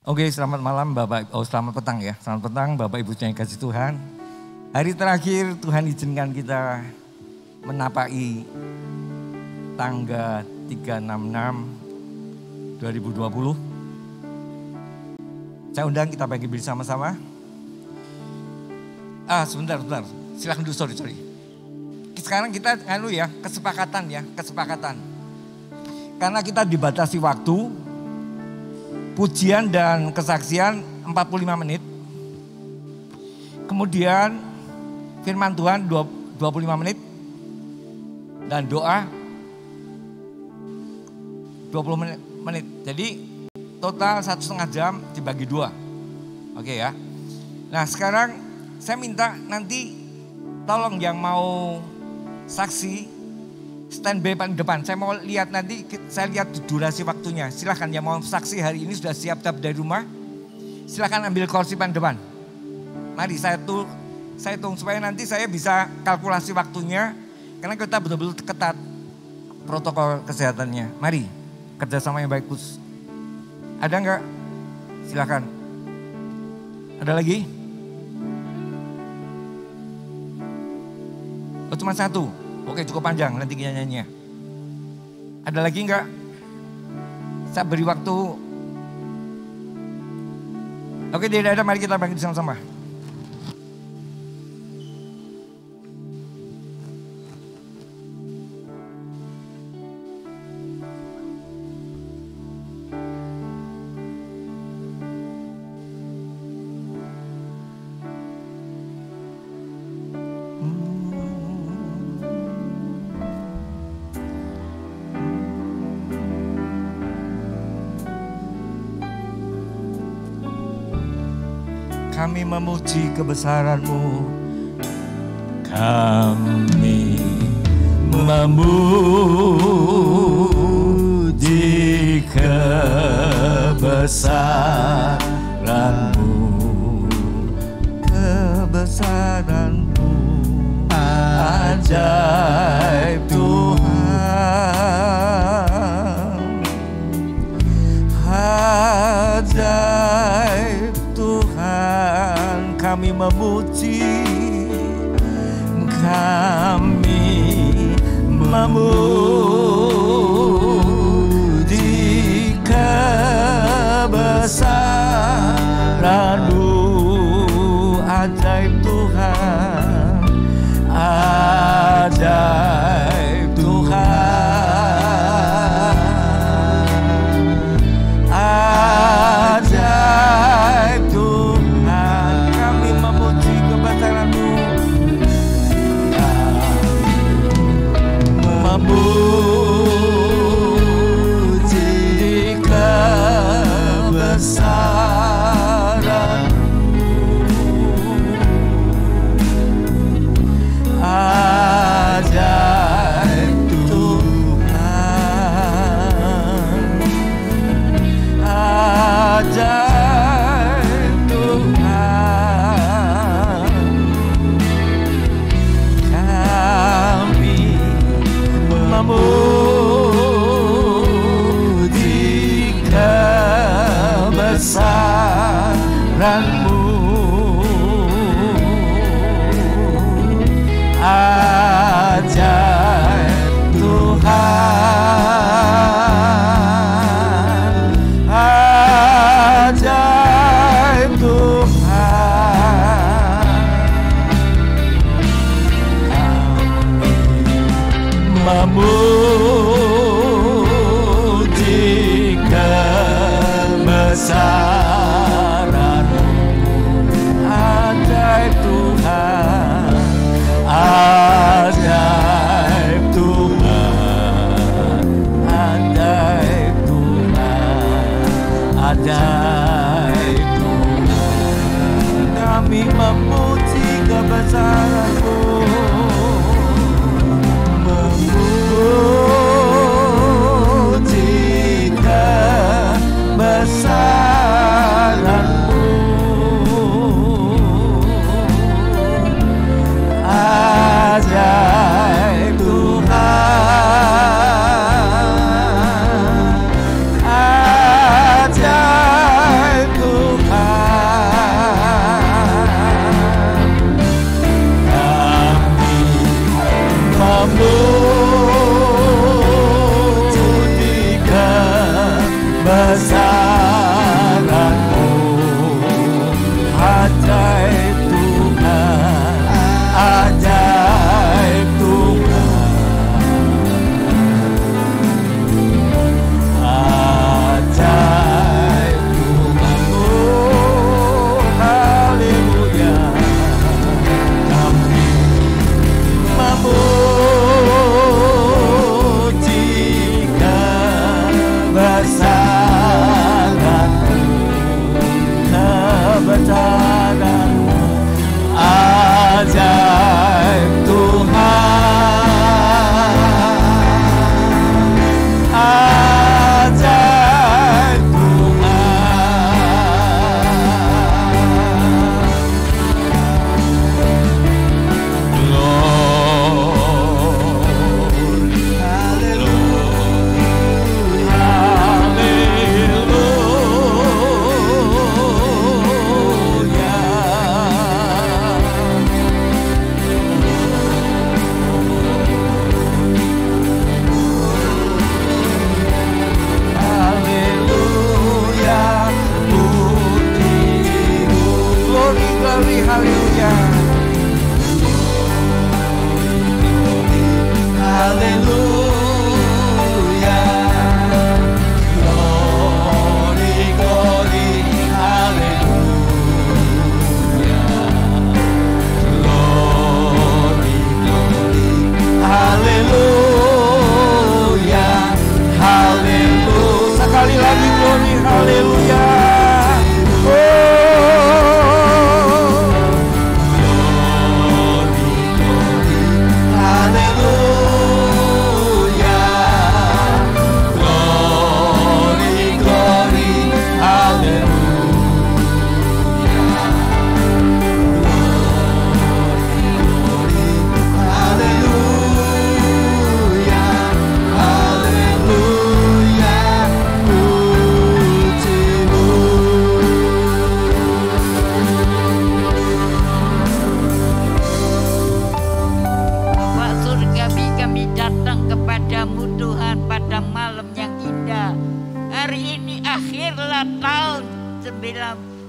Oke, selamat malam Bapak, selamat petang ya. Selamat petang Bapak Ibu yang kasih Tuhan. Hari terakhir Tuhan izinkan kita menapai tangga 366 2020. Saya undang kita bagi bersama-sama. Sebentar. Silakan dulu, sorry. Sekarang kita kesepakatan. Karena kita dibatasi waktu, pujian dan kesaksian 45 menit. Kemudian firman Tuhan 25 menit. Dan doa 20 menit. Jadi total 1,5 jam dibagi 2. Oke ya. Nah sekarang saya minta nanti tolong yang mau saksi standby paling depan. Saya mau lihat nanti, saya lihat durasi waktunya. Silahkan yang mau saksi hari ini sudah siap dari rumah. Silahkan ambil kursi paling depan. Mari saya tunggu supaya nanti saya bisa kalkulasi waktunya. Karena kita betul-betul ketat protokol kesehatannya. Mari kerjasama yang baik Gus. Ada enggak? Silahkan. Ada lagi? Oh cuma satu. Oke cukup panjang nanti nyanyinya. Ada lagi enggak? Saya beri waktu. Oke tidak ada, mari kita bangkit sama-sama. Kami memuji kebesaran-Mu, kami memuji kebesaran-Mu, kebesaran-Mu ajaib Tuhan, ajaib Tuhan, kami memuji kebesaran-Mu, ajaib Tuhan, ajaib Tuhan, ajaib Tuhan, kami memuji kebesaran-Mu, memuji kebesaran-Mu, ajaib Tuhan, ajaib Tuhan, kami memuji kebesaran-Mu, ajaib Tuhan, ajaib Tuhan, memuji kebesaran-Mu, ajaib Tuhan, ajaib Tuhan, ajaib Tuhan, ajaib Tuhan, kami memuji kebesaran-Mu, memuji kebesaran-Mu, ajaib Tuhan, ajaib kebesaranmu. Ajaib Tuhan, ajaib Tuhan, ajaib Tuhan. Oh, haleluya. Kami memuji kebesaranmu, kebesaranmu, ajaib Tuhan, ajaib Tuhan. Glory, haleluya, haleluya, pujimu. Glory, glory, haleluya. Haleluya, glory, glory, haleluya, glory, glory, haleluya, haleluya. Sekali lagi glory, haleluya.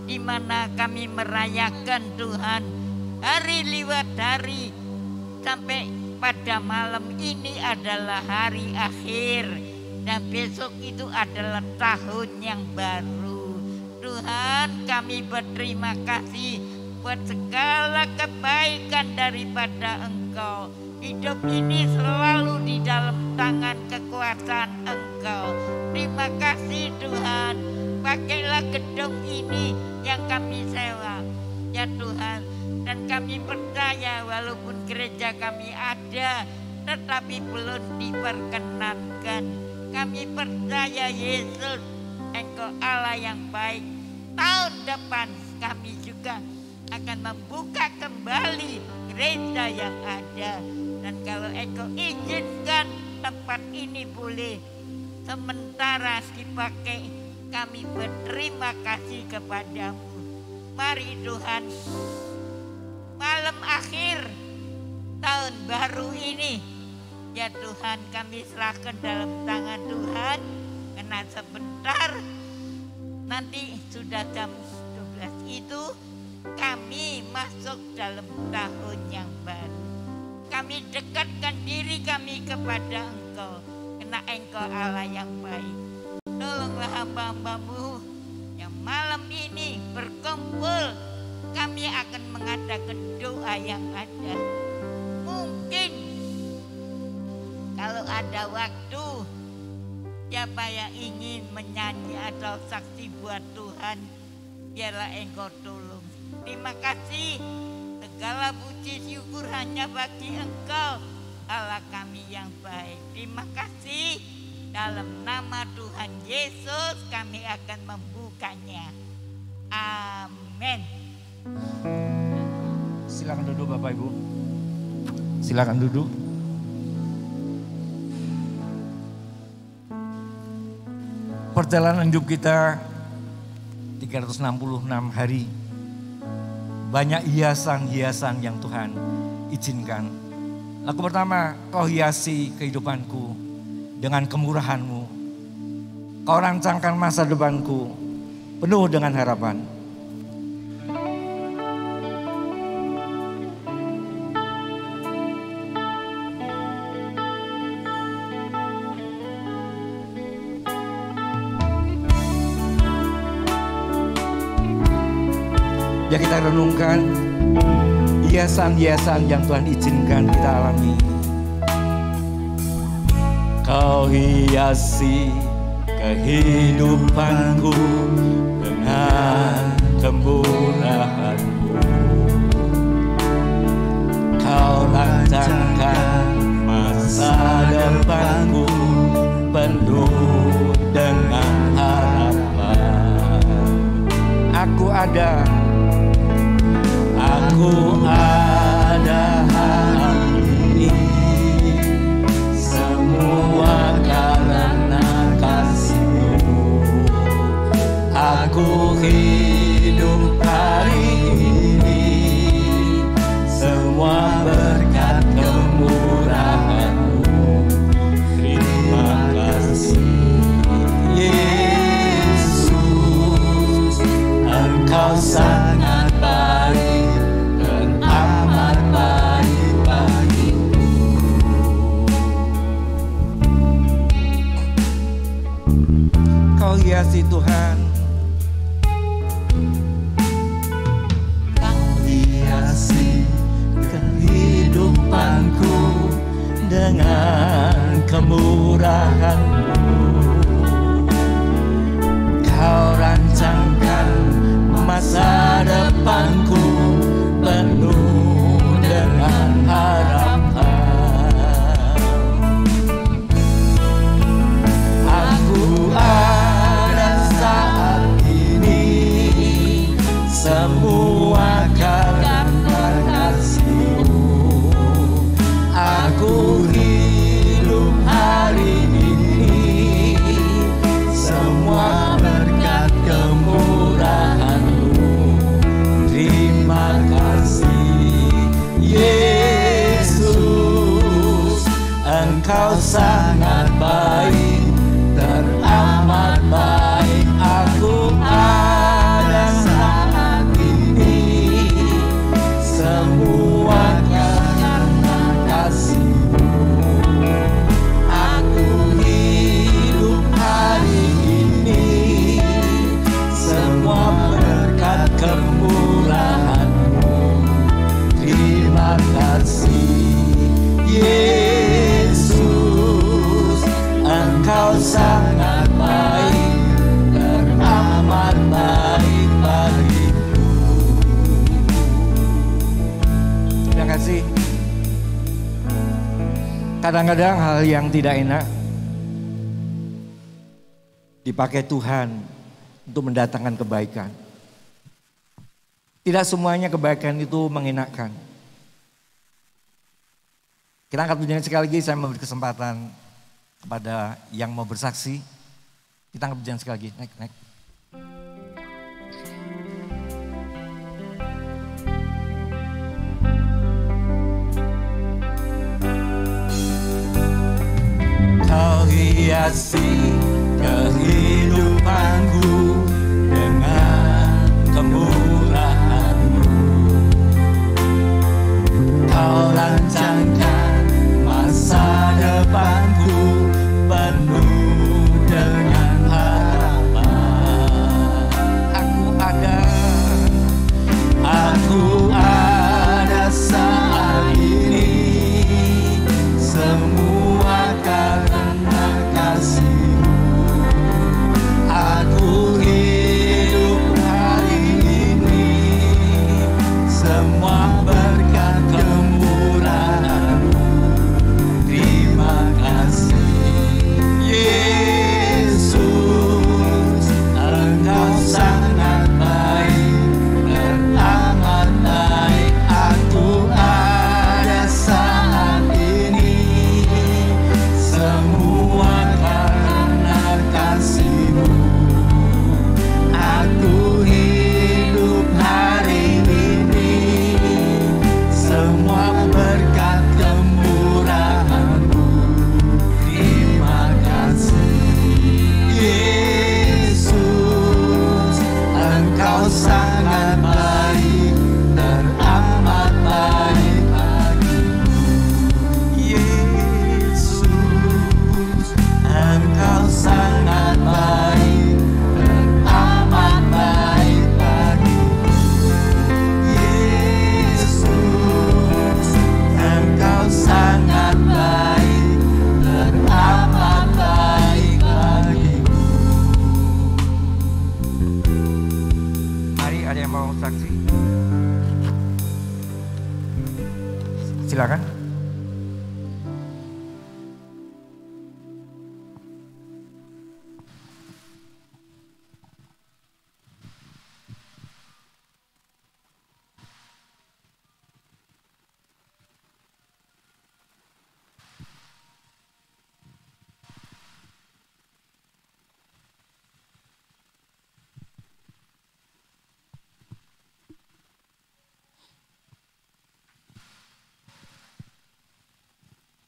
Di mana kami merayakan Tuhan hari lewat hari sampai pada malam ini adalah hari akhir dan besok itu adalah tahun yang baru. Tuhan, kami berterima kasih buat segala kebaikan daripada Engkau. Hidup ini selalu di dalam tangan kekuasaan Engkau. Terima kasih Tuhan. Pakailah gedung ini yang kami sewa, ya Tuhan. Dan kami percaya walaupun gereja kami ada, tetapi belum diperkenankan. Kami percaya Yesus, Engkau Allah yang baik. Tahun depan kami juga akan membuka kembali gereja yang ada. Dan kalau Engkau izinkan tempat ini boleh sementara dipakai, kami berterima kasih kepadamu. Mari Tuhan, malam akhir tahun baru ini, ya Tuhan, kami serahkan dalam tangan Tuhan. Karena sebentar nanti sudah jam 12 itu kami masuk dalam tahun yang baru. Kami dekatkan diri kami kepada Engkau, karena Engkau Allah yang baik. Tolonglah hamba-hambamu yang malam ini berkumpul. Kami akan mengadakan doa yang ada. Mungkin kalau ada waktu, siapa yang ingin menyanyi atau saksi buat Tuhan, biarlah Engkau tolong. Terima kasih. Segala puji syukur hanya bagi Engkau, Allah kami yang baik. Terima kasih. Dalam nama Tuhan Yesus kami akan membukanya. Amin. Silakan duduk Bapak Ibu. Silakan duduk. Perjalanan hidup kita 366 hari. Banyak hiasan-hiasan yang Tuhan izinkan. Lagu pertama, Kau hiasi kehidupanku dengan kemurahan-Mu. Kau rancangkan masa depanku penuh dengan harapan. Ya, kita renungkan hiasan-hiasan yang Tuhan izinkan kita alami. Kau hiasi kehidupanku dengan kemurahan-Mu. Kau rancangkan masa depanku penuh dengan harapan. Aku ada hari ini, semua karena kasih-Mu. Aku hidup hari ini, semua berkat kemurahan-Mu. Terima kasih Yesus, Engkau sangat baik dan amat baik bagiku. Kau hiasi Tuhan, Kau hiasi kehidupanku dengan kemurahan-Mu. Kau rancangkan masa depanku penuh dengan harapan. Aku ada saat ini, semua karena kasih-Mu. Aku hidup hari ini, semua berkat kemurahan-Mu. Terima kasih Yesus, Engkau sangat baik, teramat baik. Aku ada saat ini, semua karena kasih-Mu. Aku hidup hari ini, semua berkat kemurahan-Mu. Terima kasih Yesus, Engkau sangat baik, teramat baik bagiku. Terima kasih. Kadang-kadang hal yang tidak enak dipakai Tuhan untuk mendatangkan kebaikan. Tidak semuanya kebaikan itu mengenakan. Kita angkat pujian sekali lagi, saya memberi kesempatan kepada yang mau bersaksi. Kita angkat pujian sekali lagi, naik. Kau hiasi kehidupanku dengan kemurahan-Mu. Kau rancangkan masa depanku penuh dengan harapan. Aku ada saat ini, semua karena kasih-Mu. mau saksi? Silakan.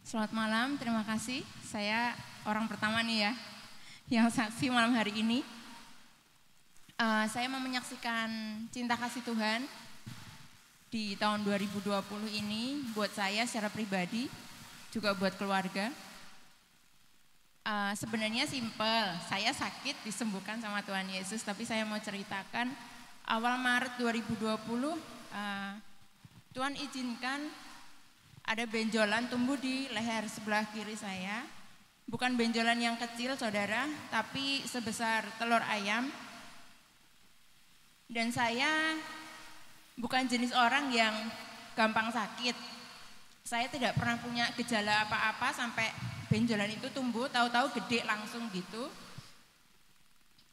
Selamat malam, terima kasih. Saya orang pertama nih ya, yang saksi malam hari ini. Saya mau menyaksikan cinta kasih Tuhan di tahun 2020 ini buat saya secara pribadi, juga buat keluarga. Sebenarnya simpel, saya sakit disembuhkan sama Tuhan Yesus, tapi saya mau ceritakan awal Maret 2020 Tuhan izinkan ada benjolan tumbuh di leher sebelah kiri saya. Bukan benjolan yang kecil saudara, tapi sebesar telur ayam. Dan saya bukan jenis orang yang gampang sakit. Saya tidak pernah punya gejala apa-apa sampai benjolan itu tumbuh, tahu-tahu gede langsung gitu.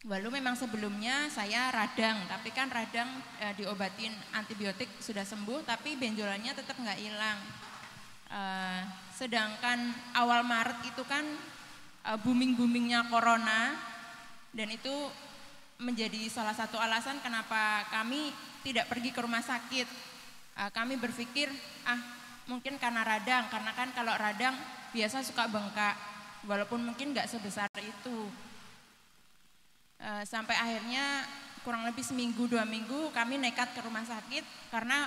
Walau memang sebelumnya saya radang, tapi kan radang diobatin antibiotik sudah sembuh, tapi benjolannya tetap nggak hilang. Sedangkan awal Maret itu kan booming-boomingnya corona, dan itu menjadi salah satu alasan kenapa kami tidak pergi ke rumah sakit. Kami berpikir mungkin karena radang, karena kan kalau radang biasa suka bengkak, walaupun mungkin nggak sebesar itu. Sampai akhirnya kurang lebih seminggu 2 minggu kami nekat ke rumah sakit karena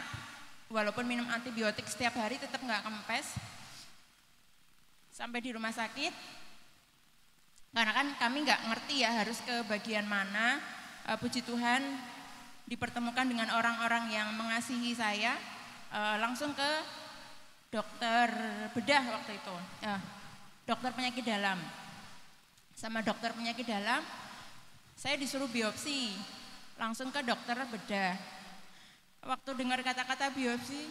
walaupun minum antibiotik setiap hari tetap nggak kempes. Sampai di rumah sakit, karena kan kami nggak ngerti ya harus ke bagian mana. Puji Tuhan dipertemukan dengan orang-orang yang mengasihi saya, langsung ke dokter bedah waktu itu, dokter penyakit dalam. Sama dokter penyakit dalam, saya disuruh biopsi, langsung ke dokter bedah. Waktu dengar kata-kata biopsi,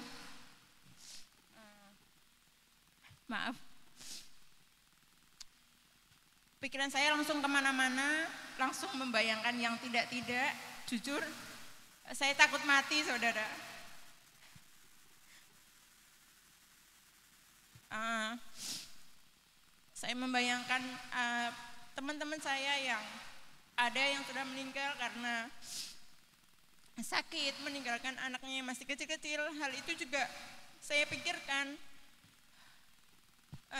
maaf, pikiran saya langsung kemana-mana, langsung membayangkan yang tidak-tidak. Jujur, saya takut mati saudara. Saya membayangkan teman-teman saya yang ada yang sudah meninggal karena sakit, meninggalkan anaknya yang masih kecil-kecil. Hal itu juga saya pikirkan,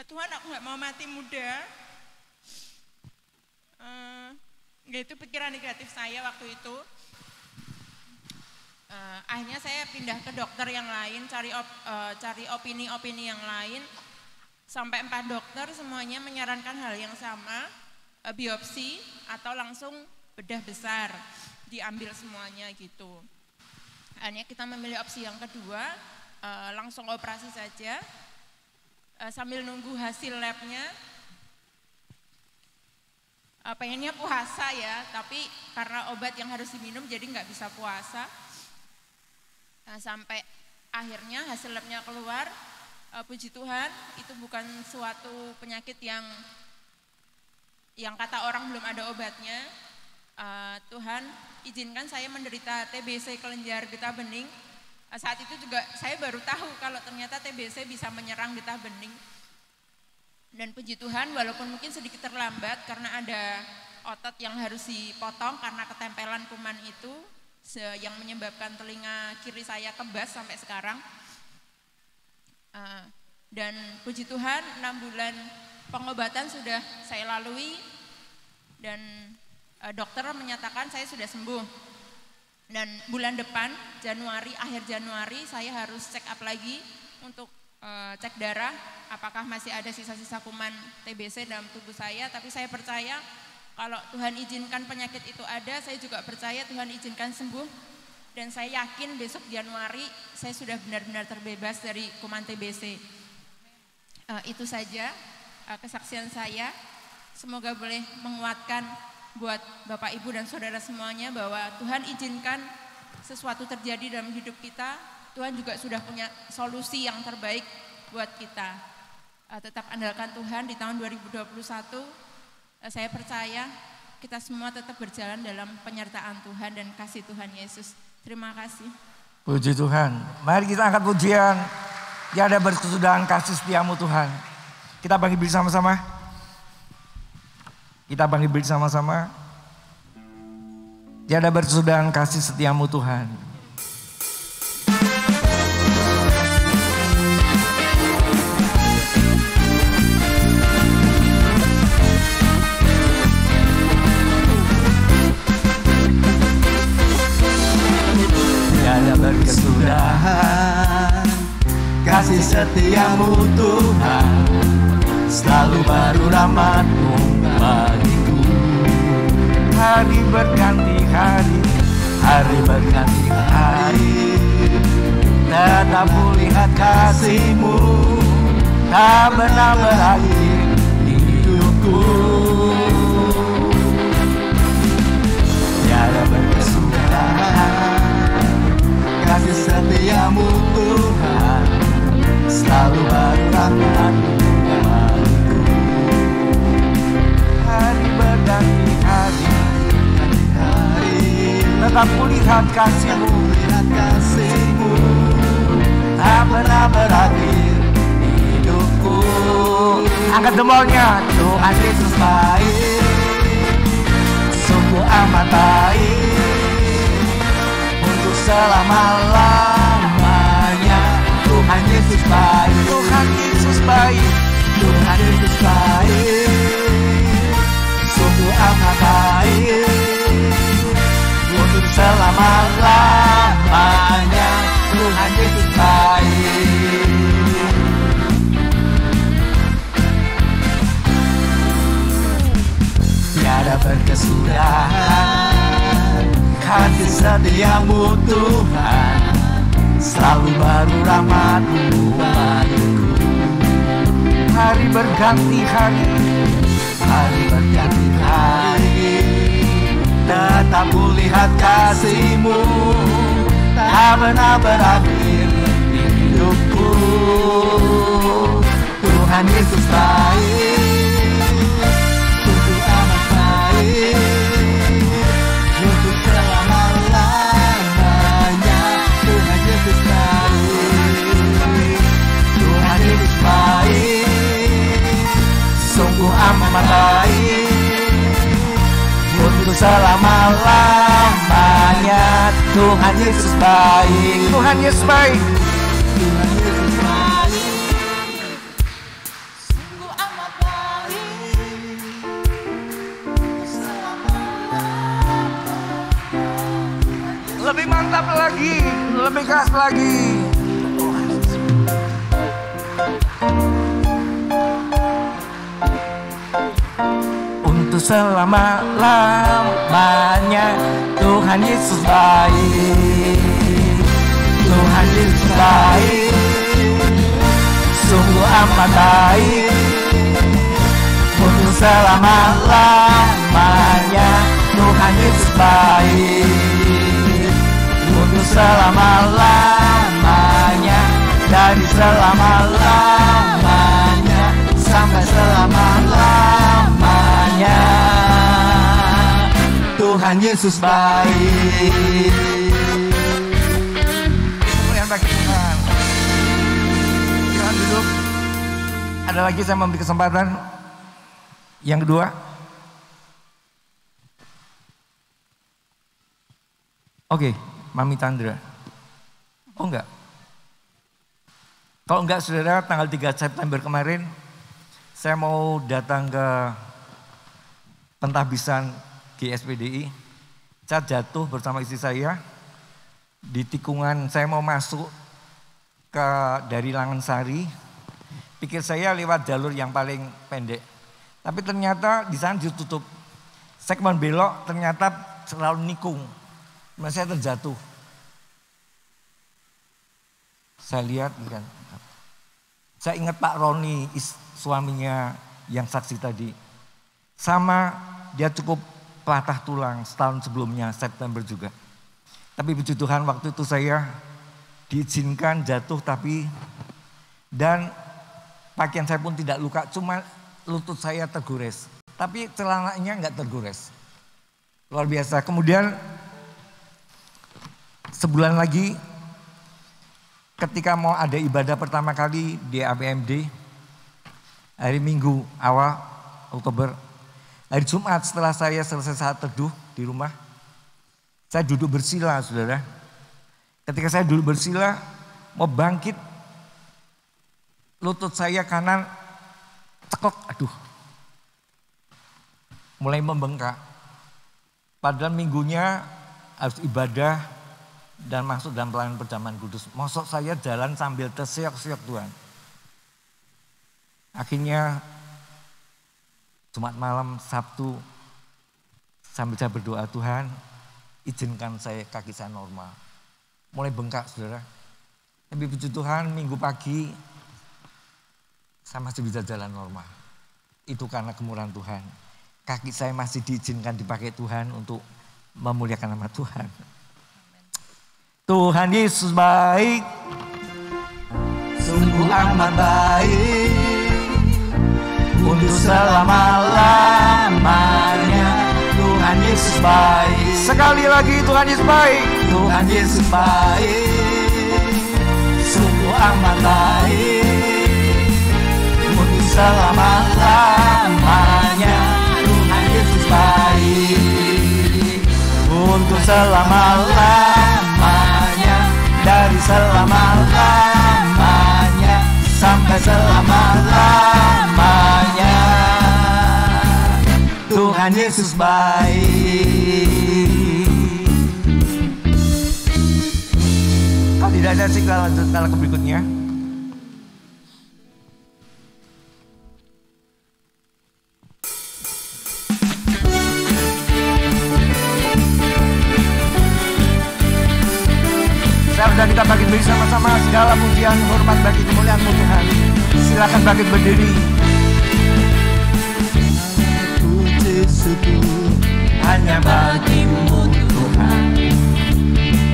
Tuhan, aku gak mau mati muda. Itu pikiran negatif saya waktu itu. Akhirnya saya pindah ke dokter yang lain, cari opini-opini yang lain. Sampai 4 dokter semuanya menyarankan hal yang sama, biopsi atau langsung bedah besar. Diambil semuanya gitu. Akhirnya kita memilih opsi yang kedua, langsung operasi saja, sambil nunggu hasil labnya. Pengennya puasa ya, tapi karena obat yang harus diminum jadi nggak bisa puasa. Sampai akhirnya hasil labnya keluar, puji Tuhan itu bukan suatu penyakit yang kata orang belum ada obatnya. Tuhan izinkan saya menderita TBC kelenjar getah bening. Saat itu juga saya baru tahu kalau ternyata TBC bisa menyerang getah bening. Dan puji Tuhan walaupun mungkin sedikit terlambat karena ada otot yang harus dipotong karena ketempelan kuman itu yang menyebabkan telinga kiri saya kebas sampai sekarang. Dan puji Tuhan 6 bulan pengobatan sudah saya lalui dan dokter menyatakan saya sudah sembuh. Dan bulan depan, akhir Januari saya harus check up lagi untuk cek darah apakah masih ada sisa-sisa kuman TBC dalam tubuh saya. Tapi saya percaya kalau Tuhan izinkan penyakit itu ada, saya juga percaya Tuhan izinkan sembuh. Dan saya yakin besok Januari saya sudah benar-benar terbebas dari kuman TBC. Itu saja kesaksian saya. Semoga boleh menguatkan buat Bapak Ibu dan Saudara semuanya bahwa Tuhan izinkan sesuatu terjadi dalam hidup kita, Tuhan juga sudah punya solusi yang terbaik buat kita. Tetap andalkan Tuhan di tahun 2021. Saya percaya kita semua tetap berjalan dalam penyertaan Tuhan dan kasih Tuhan Yesus. Terima kasih. Puji Tuhan. Mari kita angkat pujian. Tiada berkesudahan kasih setiamu Tuhan. Kita bangkit berdiri sama-sama. Kita bangkit berdiri sama-sama. Tiada berkesudahan kasih setiamu Tuhan. Tiada berkesudahan kasih setiamu Tuhan, selalu baru rahmat-Mu bagiku. Hari berganti hari, hari berganti hari, tetap kulihat kasih-Mu, tak pernah berakhir di hidupku. Tiada berkesudahan kasih setiamu Tuhan, selalu baru rahmat-Mu bagiku. hari berganti hari, tetap kulihat kasih-Mu, tak pernah berakhir di hidupku. Angkat jempolnya. Tuhan Yesus baik, sungguh amat baik, untuk selama-lamanya. Tuhan Yesus baik, Tuhan Yesus baik, Tuhan Yesus baik, sungguh amat baik, untuk selama-lamanya. Tuhan Yesus baik. Tiada berkesudahan kasih setiamu Tuhan, selalu baru rahmat-Mu bagiku. hari berganti hari, Hari berganti hari, tetap kulihat kasih-Mu, tak pernah berakhir di hidupku. Tuhan Yesus baik, sungguh amat baik, untuk selama-lamanya. Tuhan Yesus baik, Tuhan Yesus baik, sungguh amat baik, untuk selama-lamanya. Tuhan Yesus baik, Tuhan Yesus baik. Tuhan Yesus baik, sungguh amat baik, untuk selama-lamanya. Lebih mantap lagi, lebih keras lagi. Untuk selama-lamanya. Tuhan Yesus baik, Tuhan Yesus baik, sungguh amat baik, untuk selama-lamanya. Tuhan Yesus baik, untuk selama-lamanya. Dari selama-lamanya sampai selama-lamanya. Tuhan Yesus baik. Kemuliaan bagi Tuhan. Silakan duduk. Ada lagi saya memberi kesempatan. Yang kedua. Oke, Mami Tandra. Oh enggak. Kalau enggak saudara, tanggal 3 September kemarin saya mau datang ke pentahbisan GSPDI. Saya jatuh bersama istri saya di tikungan. Saya mau masuk dari Langansari. Pikir saya lewat jalur yang paling pendek. Tapi ternyata di sana ditutup. Segmen belok ternyata selalu nikung. Saya terjatuh. Saya lihat kan. Saya ingat Pak Roni, suaminya yang saksi tadi. Sama dia cukup patah tulang setahun sebelumnya, September juga. Tapi puji Tuhan waktu itu saya diizinkan jatuh dan pakaian saya pun tidak luka, cuma lutut saya tergores. Tapi celananya enggak tergores. Luar biasa. Kemudian sebulan lagi ketika mau ada ibadah pertama kali di APMD, hari Minggu awal Oktober, hari Jumat setelah saya selesai saat teduh di rumah, saya duduk bersila, saudara. Ketika saya duduk bersila, mau bangkit, lutut saya kanan ceklek, aduh, mulai membengkak. Padahal minggunya harus ibadah dan masuk dalam pelayanan perjamuan kudus. Mosok saya jalan sambil terseok-seok Tuhan. Akhirnya Jumat malam, Sabtu, sambil saya berdoa, Tuhan izinkan saya kaki saya normal. Mulai bengkak, saudara. Tapi puji Tuhan Minggu pagi saya masih bisa jalan normal. Itu karena kemurahan Tuhan. Kaki saya masih diizinkan dipakai Tuhan untuk memuliakan nama Tuhan. Tuhan Yesus baik, sungguh amat baik, untuk selama-lamanya. Tuhan Yesus baik. Sekali lagi Tuhan Yesus baik. Tuhan Yesus baik, sungguh amat baik, untuk selama-lamanya. Tuhan Yesus baik, untuk selama-lamanya, dari selama-lamanya sampai selama-lamanya. Tuhan Yesus baik. Kalau tidak ada sih, kita lanjutkan lagu berikutnya. Saudara, kita bangkit berdiri sama-sama. Segala pujian, hormat bagi kemuliaan-Mu Tuhan. Silakan bangkit berdiri. Puji syukur hanya bagimu Tuhan,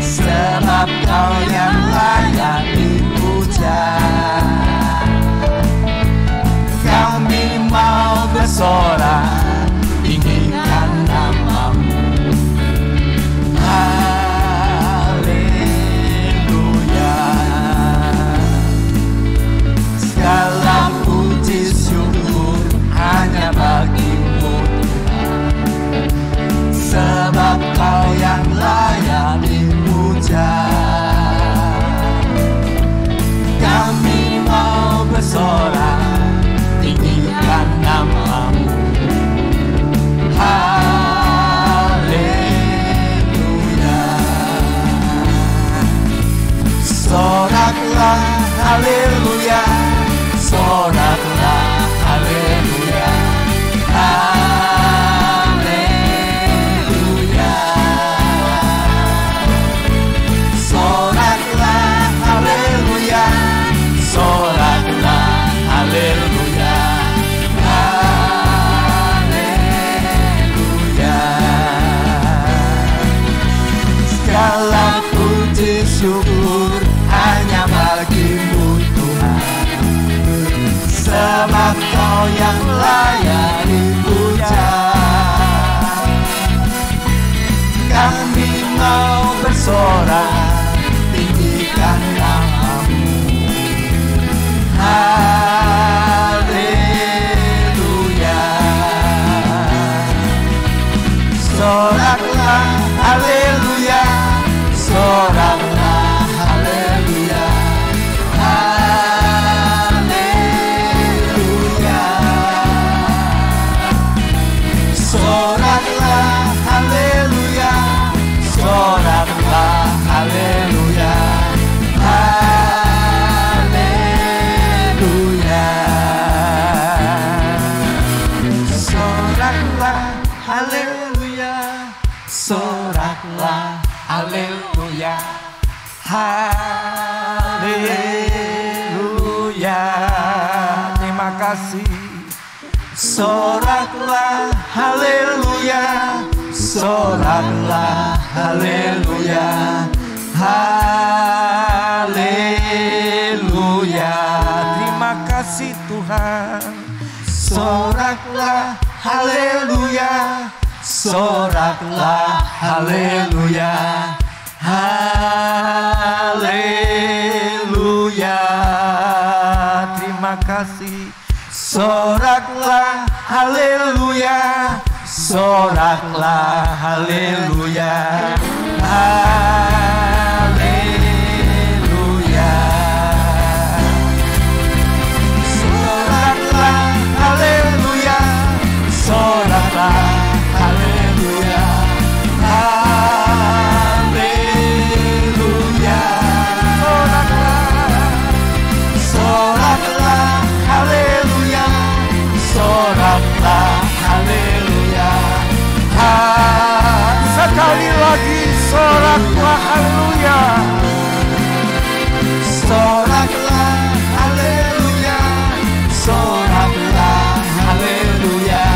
sebab Kau yang layak dipuja. Kami mau bersorak, tinggikan nama-Mu. Haleluya. Segala puji syukur hanya bagimu Tuhan, sebab Kau yang layak dipuja. Kami mau bersorak, tinggikan nama-Mu. Haleluya. Soraklah haleluya, soraklah haleluya. Haleluya. Soraklah haleluya, soraklah haleluya. Haleluya. Segala puji syukur hanya bagimu Tuhan, sebab Kau yang layak dipuja. Kami mau bersorak, tinggikan nama-Mu. Haleluya. Soraklah haleluya, soraklah haleluya. Haleluya. Soraklah haleluya, soraklah haleluya. Haleluya. Soraklah haleluya, soraklah haleluya. Haleluya. Terima kasih. Soraklah haleluya, soraklah haleluya. soraklah haleluya, haleluya. Terima kasih. Soraklah haleluya, soraklah haleluya, haleluya. Soraklah haleluya, soraklah haleluya, haleluya. Soraklah haleluya, soraklah haleluya. Sekali lagi soraklah haleluya. Soraklah haleluya, soraklah haleluya,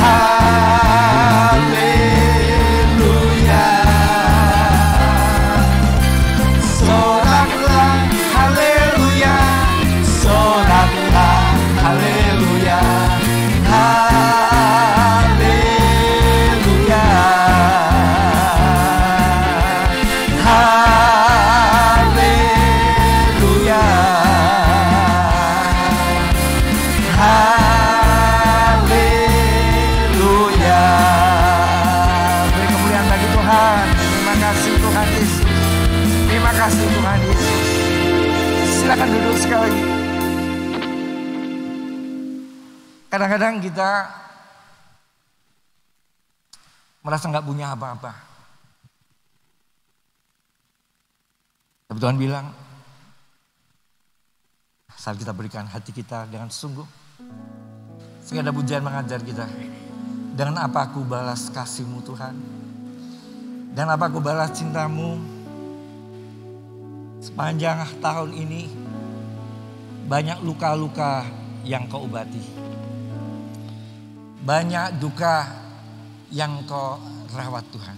haleluya. Soraklah haleluya, soraklah haleluya, haleluya, haleluya, haleluya. Beri kemuliaan bagi Tuhan. Terima kasih Tuhan Yesus. Terima kasih Tuhan Yesus. Silakan duduk sekali lagi. Kadang-kadang kita merasa nggak punya apa-apa. Tapi Tuhan bilang, saat kita berikan hati kita dengan sungguh, sehingga ada pujian mengajar kita. Dengan apa aku balas kasih-Mu Tuhan? Dan apa aku balas cinta-Mu? Sepanjang tahun ini banyak luka-luka yang Kau obati. Banyak duka yang Kau rawat Tuhan.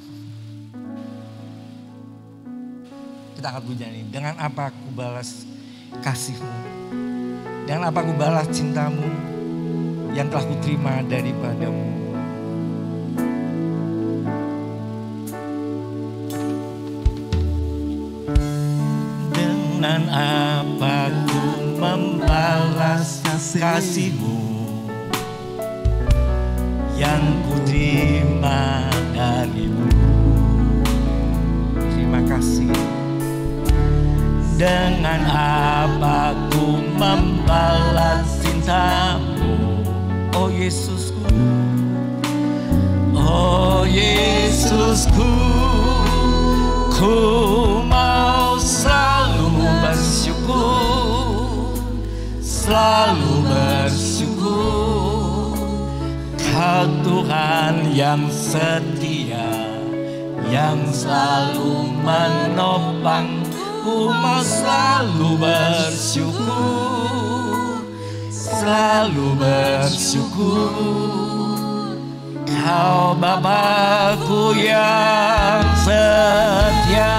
Kita angkat pujian ini. Dengan apa aku balas kasih-Mu? Dengan apa aku balas cinta-Mu yang telah kuterima daripada-Mu? Dengan apa ku membalas kasih-Mu yang kuterima dari-Mu? Terima kasih. Dengan apa ku membalas cinta-Mu, oh Yesusku, oh Yesusku, ku mau selalu bersyukur, selalu bersyukur. Kau Tuhan yang setia, yang selalu menopang. Ku mau selalu bersyukur, selalu bersyukur. Kau Bapa-Ku yang setia.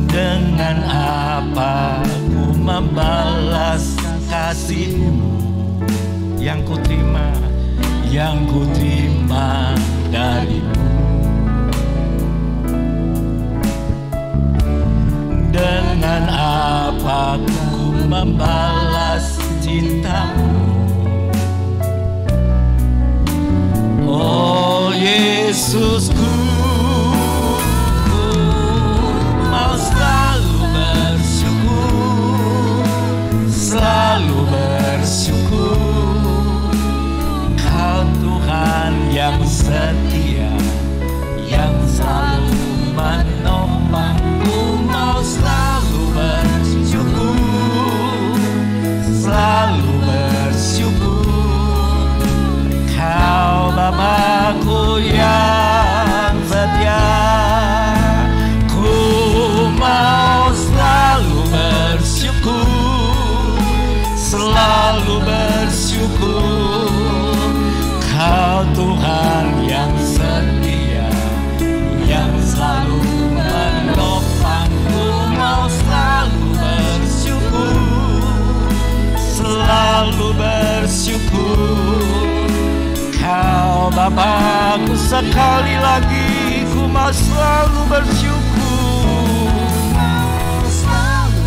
Dengan apa ku membalas kasih-Mu yang ku terima, yang ku terima dari-Mu? Dengan apa ku membalas cinta-Mu? Oh Yesusku, ku mau selalu bersyukur, selalu bersyukur. Kau Tuhan yang setia, yang selalu menopang. Ku mau selalu bersyukur, selalu bersyukur. Kau Bapa-Ku yang Bapakku, sekali lagi ku mau selalu bersyukur, selalu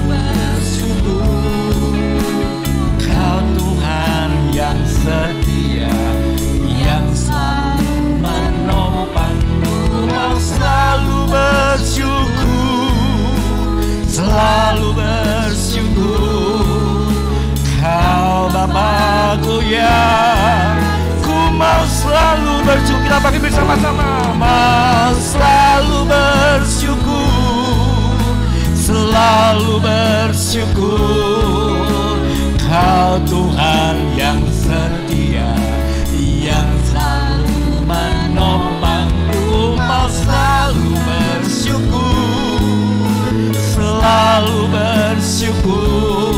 bersyukur. Kau Tuhan yang setia, yang selalu menopangku. Mau selalu bersyukur, selalu bersyukur. Kau Bapakku yang ku mau selalu bersyukur. Kita pakai bersama-sama. Mau selalu bersyukur, selalu bersyukur. Kau Tuhan yang setia, yang selalu menopangku. Mau selalu bersyukur, selalu bersyukur.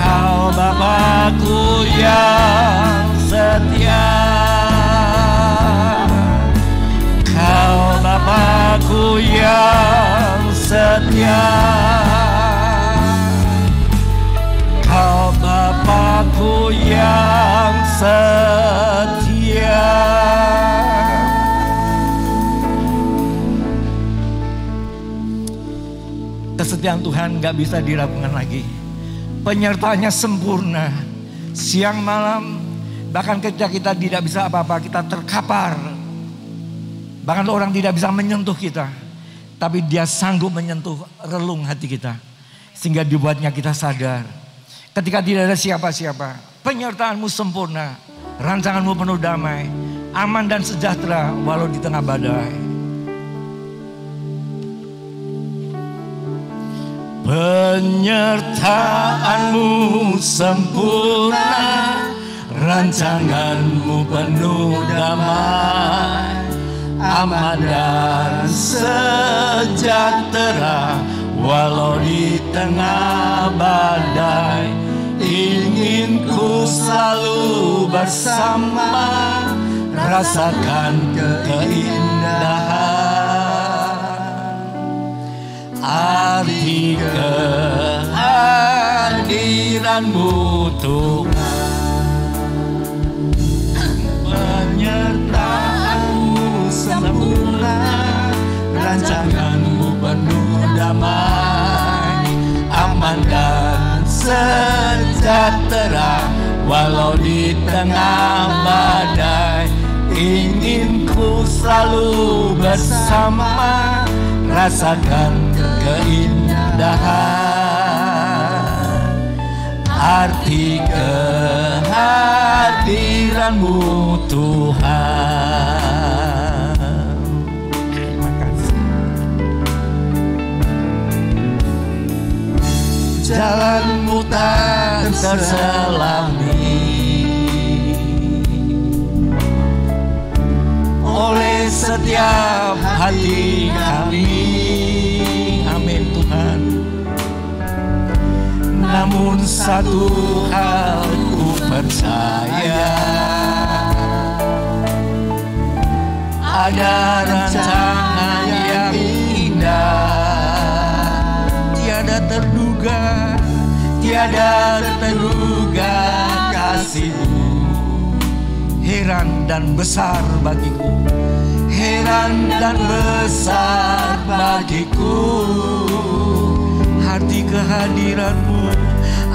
Kau Bapakku yang setia, Kau Bapakku yang setia, Kau Bapakku yang setia. Kesetiaan Tuhan gak bisa diragukan lagi. Penyertaannya sempurna, siang malam, bahkan ketika kita tidak bisa apa-apa, kita terkapar. Bahkan orang tidak bisa menyentuh kita, tapi Dia sanggup menyentuh relung hati kita, sehingga dibuatnya kita sadar. Ketika tidak ada siapa-siapa, penyertaanmu sempurna, rancanganmu penuh damai, aman dan sejahtera walau di tengah badai. Penyertaanmu sempurna, rancanganmu penuh damai, aman dan sejahtera walau di tengah badai. Ingin ku selalu bersama, rasakan keindahan. Arti kehadiranmu Tuhan, penyertaanmu sempurna, rancanganmu penuh damai, aman dan sejahtera walau di tengah badai. Ingin ku selalu bersama, rasakan keindahan. Arti kehadiranmu Tuhan. Terima kasih. Jalanmu tak terselami oleh setiap hati kami. Amin Tuhan. Namun satu hal ku percaya, ada rancangan yang indah, tiada terduga, tiada terduga kasih-Mu. Heran dan besar bagiku, heran dan besar bagiku. Arti kehadiran-Mu,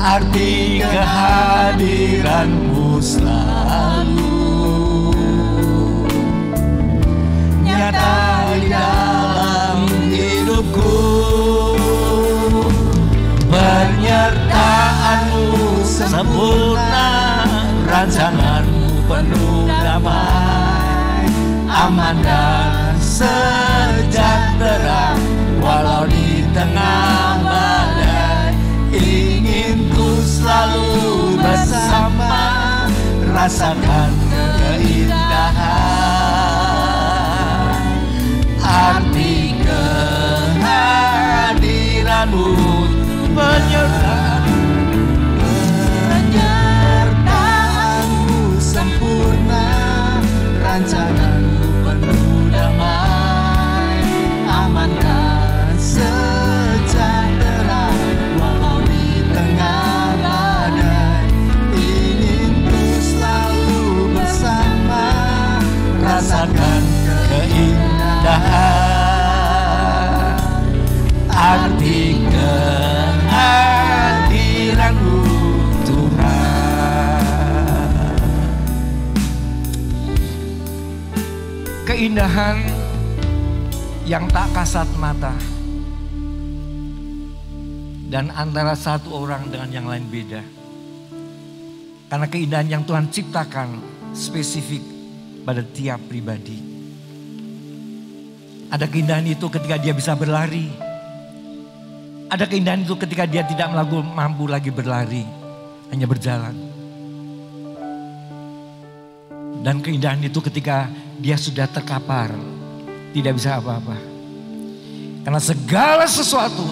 arti kehadiran-Mu selalu nyata di dalam hidupku. Penyertaan-Mu sempurna, rancangan-Mu penuh damai, aman dan sejahtera walau di tengah badai. Ingin ku selalu bersama, rasakan keindahan. Arti kehadiran-Mu, penyertaan-Mu sempurna, rancangan-Mu penuh damai, aman dan sejahtera walau di tengah badai. keindahan yang tak kasat mata. Dan antara satu orang dengan yang lain beda. Karena keindahan yang Tuhan ciptakan spesifik pada tiap pribadi. Ada keindahan itu ketika dia bisa berlari. Ada keindahan itu ketika dia tidak mampu lagi berlari, hanya berjalan. Dan keindahan itu ketika dia sudah terkapar, tidak bisa apa-apa. Karena segala sesuatu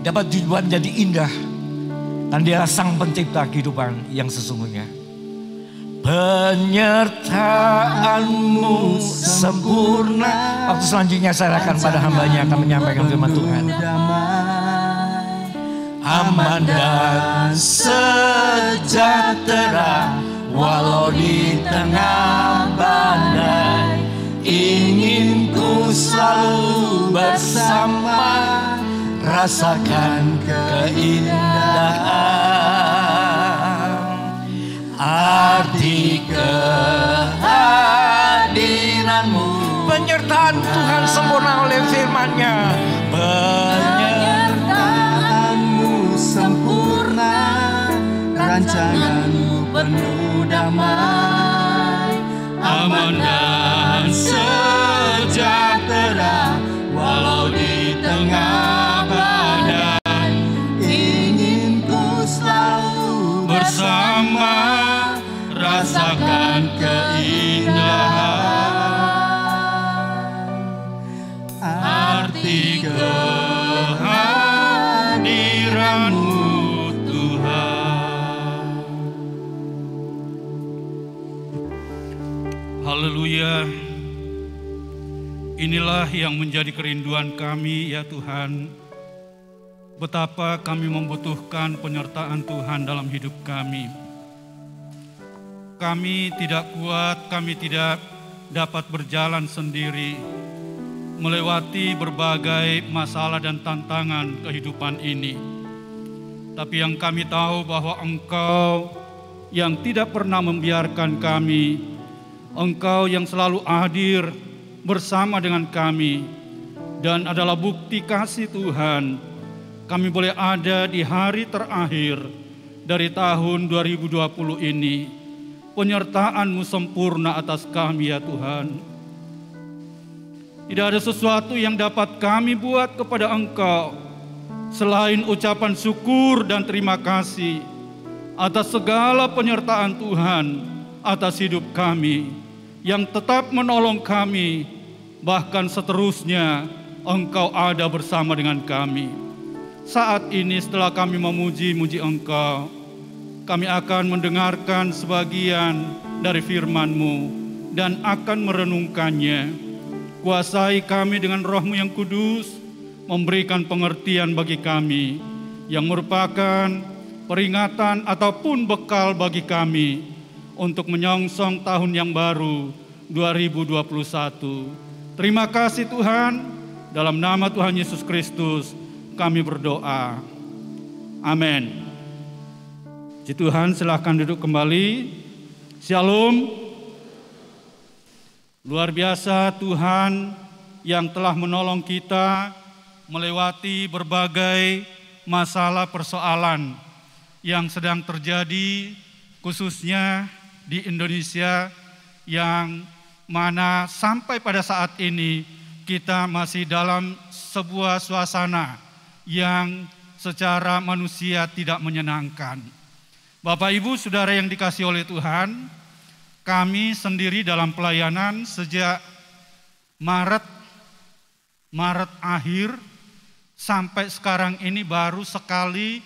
dapat dibuat menjadi indah. Dan dia sang pencipta kehidupan yang sesungguhnya. Penyertaanmu sempurna. Waktu selanjutnya saya akan pada hambanya akan menyampaikan firman Tuhan. Aman dan sejahtera walau di tengah badai. Ingin ku selalu bersama, rasakan keindahan. Arti kehadiranmu, penyertaan Tuhan sempurna oleh firman-Nya. Penyertaanmu sempurna, rancanganmu penuh damai. Aman dan sejahtera walau di tengah badai. Ingin ku selalu bersama, rasakan keindahan. Arti kehadiranmu Tuhan. Haleluya. Inilah yang menjadi kerinduan kami ya Tuhan. Betapa kami membutuhkan penyertaan Tuhan dalam hidup kami. Kami tidak kuat, kami tidak dapat berjalan sendiri, melewati berbagai masalah dan tantangan kehidupan ini. Tapi yang kami tahu bahwa Engkau yang tidak pernah membiarkan kami, Engkau yang selalu hadir bersama dengan kami, dan adalah bukti kasih Tuhan. Kami boleh ada di hari terakhir dari tahun 2020 ini. Penyertaan-Mu sempurna atas kami ya Tuhan. Tidak ada sesuatu yang dapat kami buat kepada Engkau selain ucapan syukur dan terima kasih atas segala penyertaan Tuhan atas hidup kami, yang tetap menolong kami, bahkan seterusnya Engkau ada bersama dengan kami. Saat ini setelah kami memuji-muji Engkau, kami akan mendengarkan sebagian dari firman-Mu dan akan merenungkannya. Kuasai kami dengan Roh-Mu yang kudus, memberikan pengertian bagi kami, yang merupakan peringatan ataupun bekal bagi kami untuk menyongsong tahun yang baru 2021. Terima kasih Tuhan, dalam nama Tuhan Yesus Kristus kami berdoa. Amin. Puji Tuhan, silahkan duduk kembali. Shalom. Luar biasa Tuhan yang telah menolong kita melewati berbagai masalah persoalan yang sedang terjadi, khususnya di Indonesia, yang mana sampai pada saat ini kita masih dalam sebuah suasana yang secara manusia tidak menyenangkan. Bapak Ibu Saudara yang dikasihi oleh Tuhan, kami sendiri dalam pelayanan sejak Maret akhir sampai sekarang ini baru sekali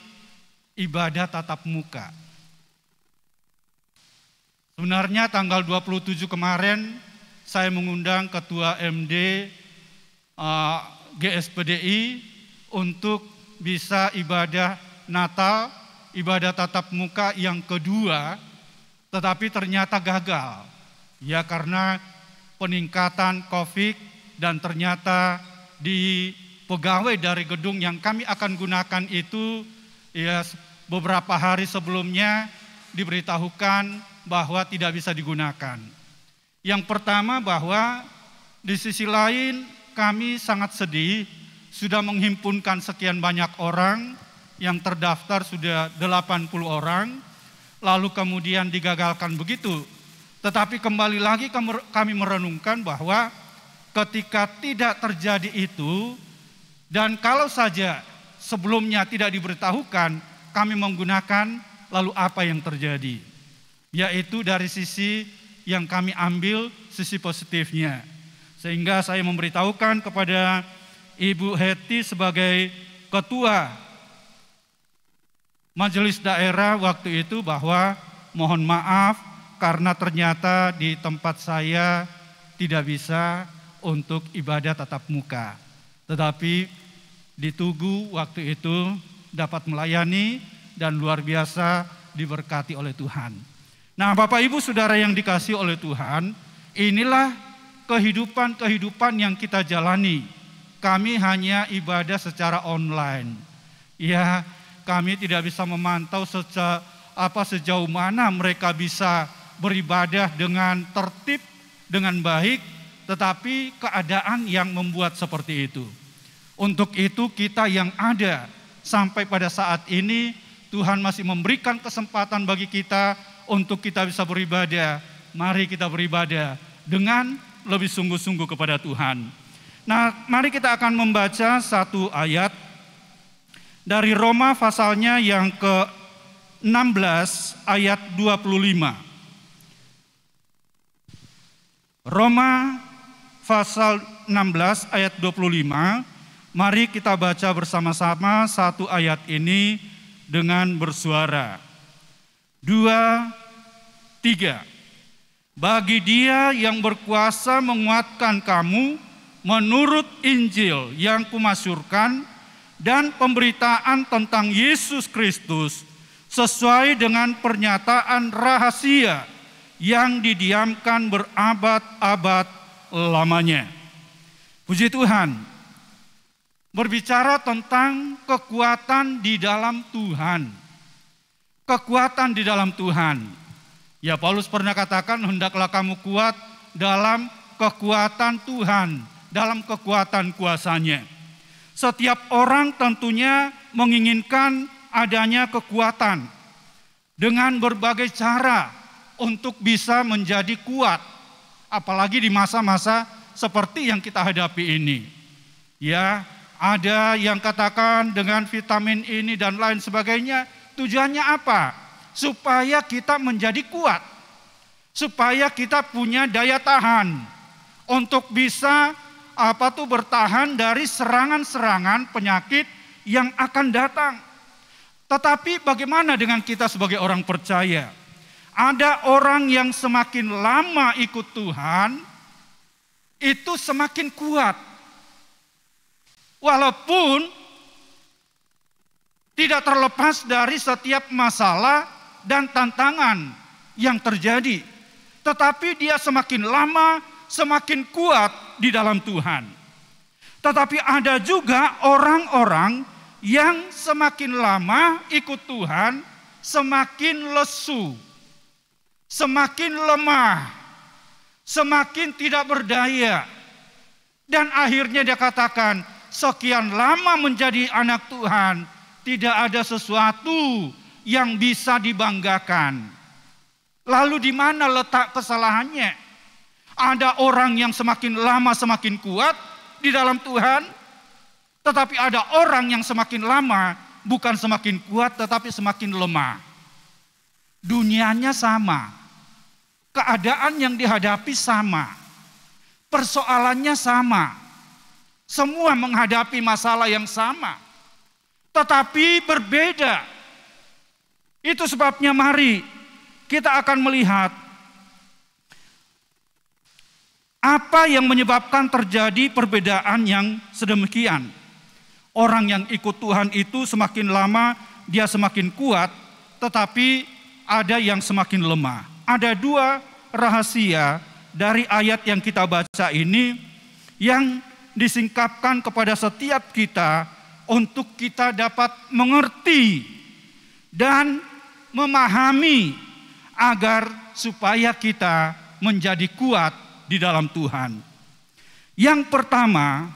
ibadah tatap muka. Sebenarnya tanggal 27 kemarin saya mengundang Ketua MD GSPDI untuk bisa ibadah Natal, ibadah tatap muka yang kedua, tetapi ternyata gagal. Ya karena peningkatan COVID dan ternyata di pegawai dari gedung yang kami akan gunakan itu ya beberapa hari sebelumnya diberitahukan bahwa tidak bisa digunakan. Yang pertama bahwa di sisi lain kami sangat sedih sudah menghimpunkan sekian banyak orang yang terdaftar sudah 80 orang, lalu kemudian digagalkan begitu. Tetapi kembali lagi kami merenungkan bahwa ketika tidak terjadi itu, dan kalau saja sebelumnya tidak diberitahukan, kami menggunakan lalu apa yang terjadi? Yaitu dari sisi yang kami ambil, sisi positifnya. Sehingga saya memberitahukan kepada Ibu Heti sebagai ketua majelis daerah waktu itu bahwa mohon maaf karena ternyata di tempat saya tidak bisa untuk ibadah tatap muka. Tetapi di Tugu waktu itu dapat melayani dan luar biasa diberkati oleh Tuhan. Nah, Bapak Ibu Saudara yang dikasihi oleh Tuhan, inilah kehidupan yang kita jalani. Kami hanya ibadah secara online. Ya, kami tidak bisa memantau sejauh mana mereka bisa beribadah dengan tertib, dengan baik, tetapi keadaan yang membuat seperti itu. Untuk itu kita yang ada sampai pada saat ini, Tuhan masih memberikan kesempatan bagi kita untuk kita bisa beribadah. Mari kita beribadah dengan lebih sungguh-sungguh kepada Tuhan. Nah, mari kita akan membaca satu ayat dari Roma pasalnya yang ke-16 ayat 25. Roma pasal 16 ayat 25. Mari kita baca bersama-sama satu ayat ini dengan bersuara. 2, 3. Bagi Dia yang berkuasa menguatkan kamu menurut Injil yang kumasyurkan dan pemberitaan tentang Yesus Kristus sesuai dengan pernyataan rahasia yang didiamkan berabad-abad lamanya. Puji Tuhan. Berbicara tentang kekuatan di dalam Tuhan. Kekuatan di dalam Tuhan. Ya, Paulus pernah katakan, hendaklah kamu kuat dalam kekuatan Tuhan, dalam kekuatan kuasanya. Setiap orang tentunya menginginkan adanya kekuatan dengan berbagai cara untuk bisa menjadi kuat. Apalagi di masa-masa seperti yang kita hadapi ini. Ya, ada yang katakan dengan vitamin ini dan lain sebagainya. Tujuannya apa? Supaya kita menjadi kuat. Supaya kita punya daya tahan untuk bisa bertahan dari serangan-serangan penyakit yang akan datang. Tetapi bagaimana dengan kita sebagai orang percaya? Ada orang yang semakin lama ikut Tuhan, itu semakin kuat. Walaupun tidak terlepas dari setiap masalah dan tantangan yang terjadi. Tetapi dia semakin lama, semakin kuat di dalam Tuhan. Tetapi ada juga orang-orang yang semakin lama ikut Tuhan, semakin lesu, semakin lemah, semakin tidak berdaya. Dan akhirnya dia katakan, sekian lama menjadi anak Tuhan, tidak ada sesuatu yang bisa dibanggakan. Lalu di mana letak kesalahannya? Ada orang yang semakin lama semakin kuat di dalam Tuhan, tetapi ada orang yang semakin lama bukan semakin kuat tetapi semakin lemah. Dunianya sama, keadaan yang dihadapi sama, persoalannya sama, semua menghadapi masalah yang sama, tetapi berbeda. Itu sebabnya mari kita akan melihat apa yang menyebabkan terjadi perbedaan yang sedemikian. Orang yang ikut Tuhan itu semakin lama dia semakin kuat, tetapi ada yang semakin lemah. Ada dua rahasia dari ayat yang kita baca ini yang disingkapkan kepada setiap kita untuk kita dapat mengerti dan memahami agar supaya kita menjadi kuat di dalam Tuhan. Yang pertama,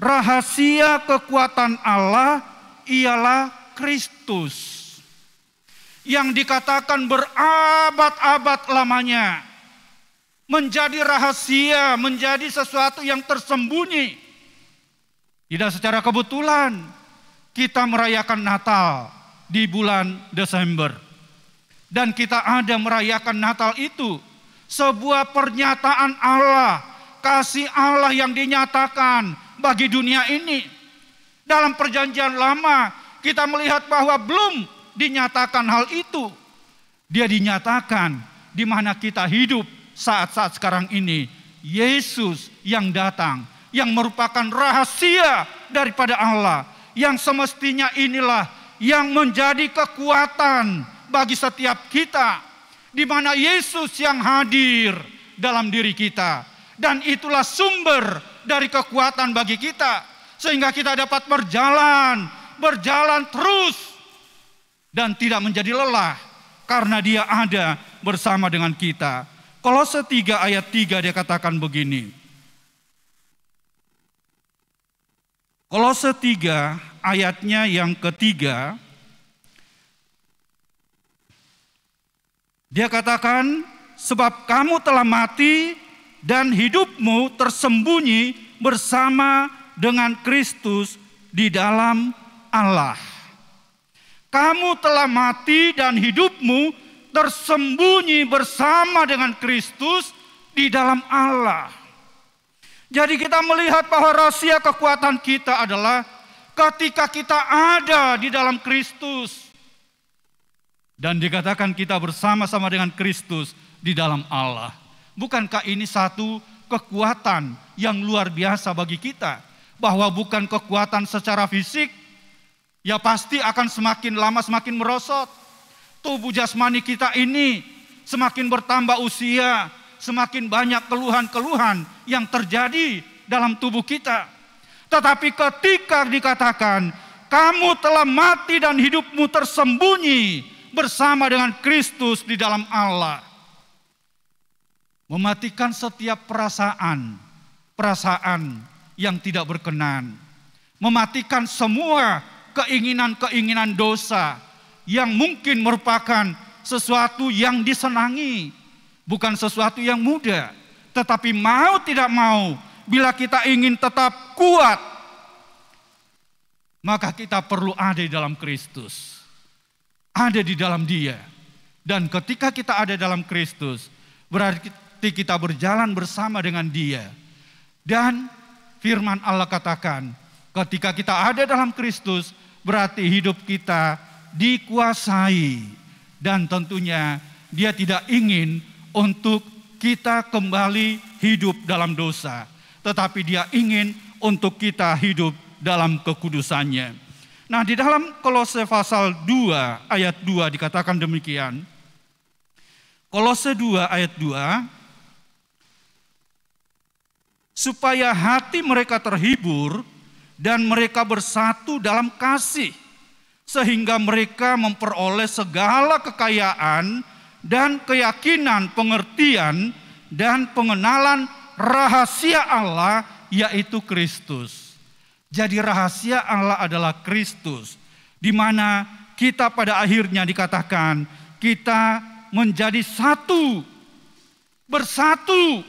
rahasia kekuatan Allah ialah Kristus yang dikatakan berabad-abad lamanya, menjadi rahasia, menjadi sesuatu yang tersembunyi. Tidak secara kebetulan kita merayakan Natal di bulan Desember. Dan kita ada merayakan Natal itu sebuah pernyataan Allah, kasih Allah yang dinyatakan bagi dunia ini. Dalam perjanjian lama kita melihat bahwa belum dinyatakan hal itu. Dia dinyatakan di mana kita hidup saat-saat sekarang ini. Yesus yang datang, yang merupakan rahasia daripada Allah, yang semestinya inilah yang menjadi kekuatan bagi setiap kita, di mana Yesus yang hadir dalam diri kita, dan itulah sumber dari kekuatan bagi kita, sehingga kita dapat berjalan terus dan tidak menjadi lelah karena Dia ada bersama dengan kita. Kolose 3 ayat 3 dia katakan begini. Kolose 3 ayatnya yang ketiga, dia katakan, sebab kamu telah mati dan hidupmu tersembunyi bersama dengan Kristus di dalam Allah. Kamu telah mati dan hidupmu tersembunyi bersama dengan Kristus di dalam Allah. Jadi kita melihat bahwa rahasia kekuatan kita adalah ketika kita ada di dalam Kristus. Dan dikatakan kita bersama-sama dengan Kristus di dalam Allah. Bukankah ini satu kekuatan yang luar biasa bagi kita? Bahwa bukan kekuatan secara fisik, ya pasti akan semakin lama semakin merosot. Tubuh jasmani kita ini semakin bertambah usia, semakin banyak keluhan-keluhan yang terjadi dalam tubuh kita. Tetapi ketika dikatakan, kamu telah mati dan hidupmu tersembunyi bersama dengan Kristus di dalam Allah. Mematikan setiap perasaan yang tidak berkenan. Mematikan semua keinginan-keinginan dosa yang mungkin merupakan sesuatu yang disenangi, bukan sesuatu yang mudah. Tetapi mau tidak mau, bila kita ingin tetap kuat, maka kita perlu ada di dalam Kristus. Ada di dalam Dia. Dan ketika kita ada dalam Kristus, berarti kita berjalan bersama dengan Dia. Dan firman Allah katakan, ketika kita ada dalam Kristus, berarti hidup kita dikuasai, dan tentunya Dia tidak ingin untuk kita kembali hidup dalam dosa, tetapi Dia ingin untuk kita hidup dalam kekudusannya. Nah, di dalam Kolose pasal 2 ayat 2 dikatakan demikian. Kolose 2 ayat 2, supaya hati mereka terhibur dan mereka bersatu dalam kasih, sehingga mereka memperoleh segala kekayaan dan keyakinan, pengertian dan pengenalan rahasia Allah, yaitu Kristus. Jadi rahasia Allah adalah Kristus, di mana kita pada akhirnya dikatakan kita menjadi satu, bersatu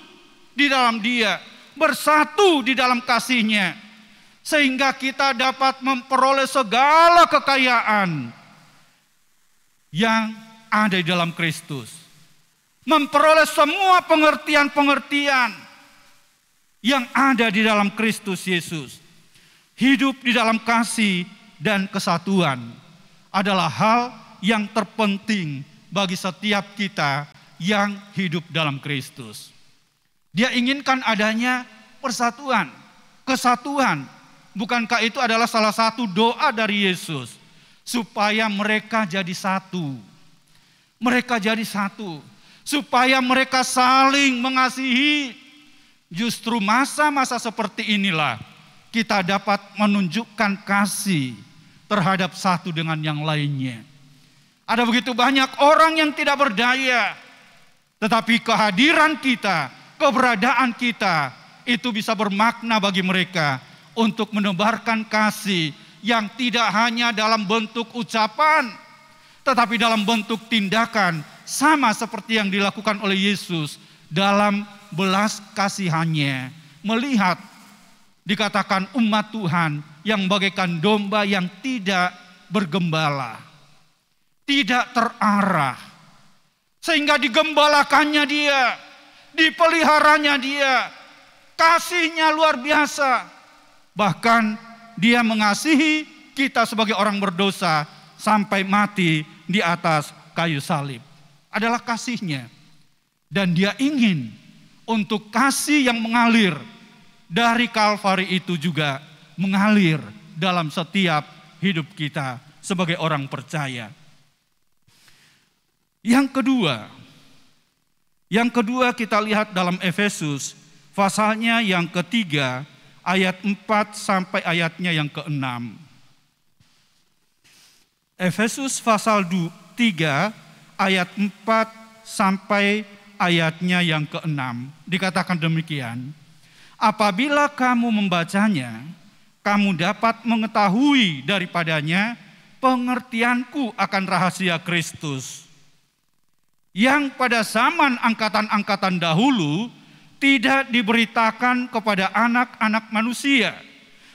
di dalam Dia, bersatu di dalam kasih-Nya. Sehingga kita dapat memperoleh segala kekayaan yang ada di dalam Kristus. Memperoleh semua pengertian-pengertian yang ada di dalam Kristus Yesus. Hidup di dalam kasih dan kesatuan adalah hal yang terpenting bagi setiap kita yang hidup dalam Kristus. Dia inginkan adanya persatuan, kesatuan. Bukankah itu adalah salah satu doa dari Yesus? Supaya mereka jadi satu. Mereka jadi satu. Supaya mereka saling mengasihi. Justru masa-masa seperti inilah kita dapat menunjukkan kasih terhadap satu dengan yang lainnya. Ada begitu banyak orang yang tidak berdaya. Tetapi kehadiran kita, keberadaan kita itu bisa bermakna bagi mereka untuk menebarkan kasih yang tidak hanya dalam bentuk ucapan, tetapi dalam bentuk tindakan, sama seperti yang dilakukan oleh Yesus dalam belas kasihannya. Melihat dikatakan umat Tuhan yang bagaikan domba yang tidak bergembala, tidak terarah, sehingga digembalakannya dia, dipeliharanya dia, kasihnya luar biasa. Bahkan dia mengasihi kita sebagai orang berdosa sampai mati di atas kayu salib. Adalah kasihnya. Dan dia ingin untuk kasih yang mengalir dari Kalvari itu juga mengalir dalam setiap hidup kita sebagai orang percaya. Yang kedua kita lihat dalam Efesus pasalnya yang ketiga ayat 4 sampai ayatnya yang ke-6. Efesus pasal 3 ayat 4 sampai ayatnya yang ke-6 dikatakan demikian. Apabila kamu membacanya, kamu dapat mengetahui daripadanya pengertianku akan rahasia Kristus, yang pada zaman angkatan-angkatan dahulu tidak diberitakan kepada anak-anak manusia,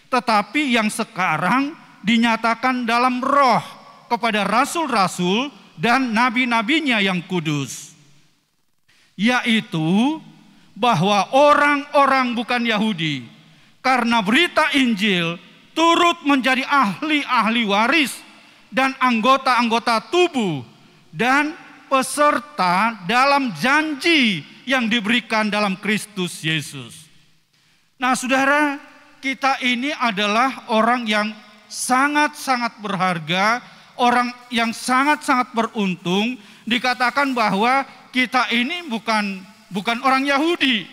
tetapi yang sekarang dinyatakan dalam roh kepada rasul-rasul dan nabi-nabinya yang kudus, yaitu bahwa orang-orang bukan Yahudi karena berita Injil turut menjadi ahli-ahli waris dan anggota-anggota tubuh dan peserta dalam janji yang diberikan dalam Kristus Yesus. Nah saudara, kita ini adalah orang yang sangat-sangat berharga, orang yang sangat-sangat beruntung. Dikatakan bahwa kita ini bukan orang Yahudi,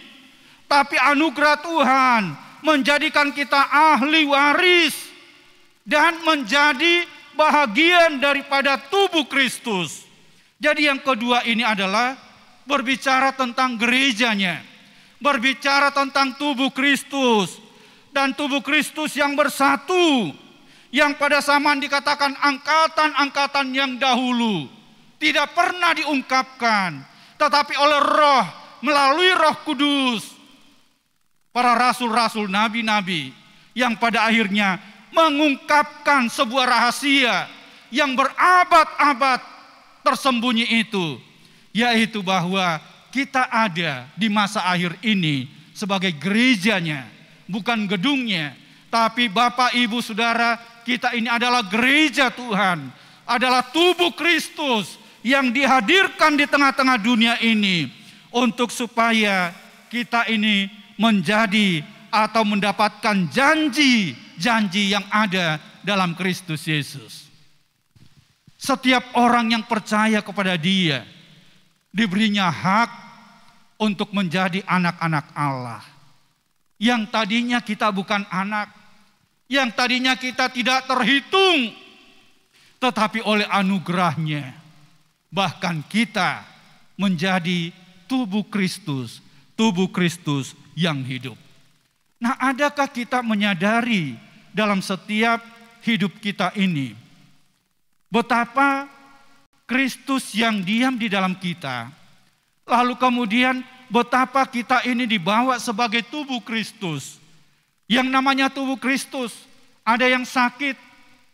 tapi anugerah Tuhan menjadikan kita ahli waris dan menjadi bahagian daripada tubuh Kristus. Jadi yang kedua ini adalah berbicara tentang gerejanya, berbicara tentang tubuh Kristus, dan tubuh Kristus yang bersatu, yang pada zaman dikatakan angkatan-angkatan yang dahulu tidak pernah diungkapkan, tetapi oleh Roh, melalui Roh Kudus, para rasul-rasul, nabi-nabi yang pada akhirnya mengungkapkan sebuah rahasia yang berabad-abad tersembunyi itu, yaitu bahwa kita ada di masa akhir ini sebagai gerejanya, bukan gedungnya, tapi Bapak, Ibu, Saudara, kita ini adalah gereja Tuhan, adalah tubuh Kristus yang dihadirkan di tengah-tengah dunia ini untuk supaya kita ini menjadi atau mendapatkan janji-janji yang ada dalam Kristus Yesus. Setiap orang yang percaya kepada Dia diberinya hak untuk menjadi anak-anak Allah. Yang tadinya kita bukan anak, yang tadinya kita tidak terhitung, tetapi oleh anugerahnya bahkan kita menjadi tubuh Kristus yang hidup. Nah, adakah kita menyadari dalam setiap hidup kita ini betapa Kristus yang diam di dalam kita, lalu kemudian betapa kita ini dibawa sebagai tubuh Kristus. Yang namanya tubuh Kristus, ada yang sakit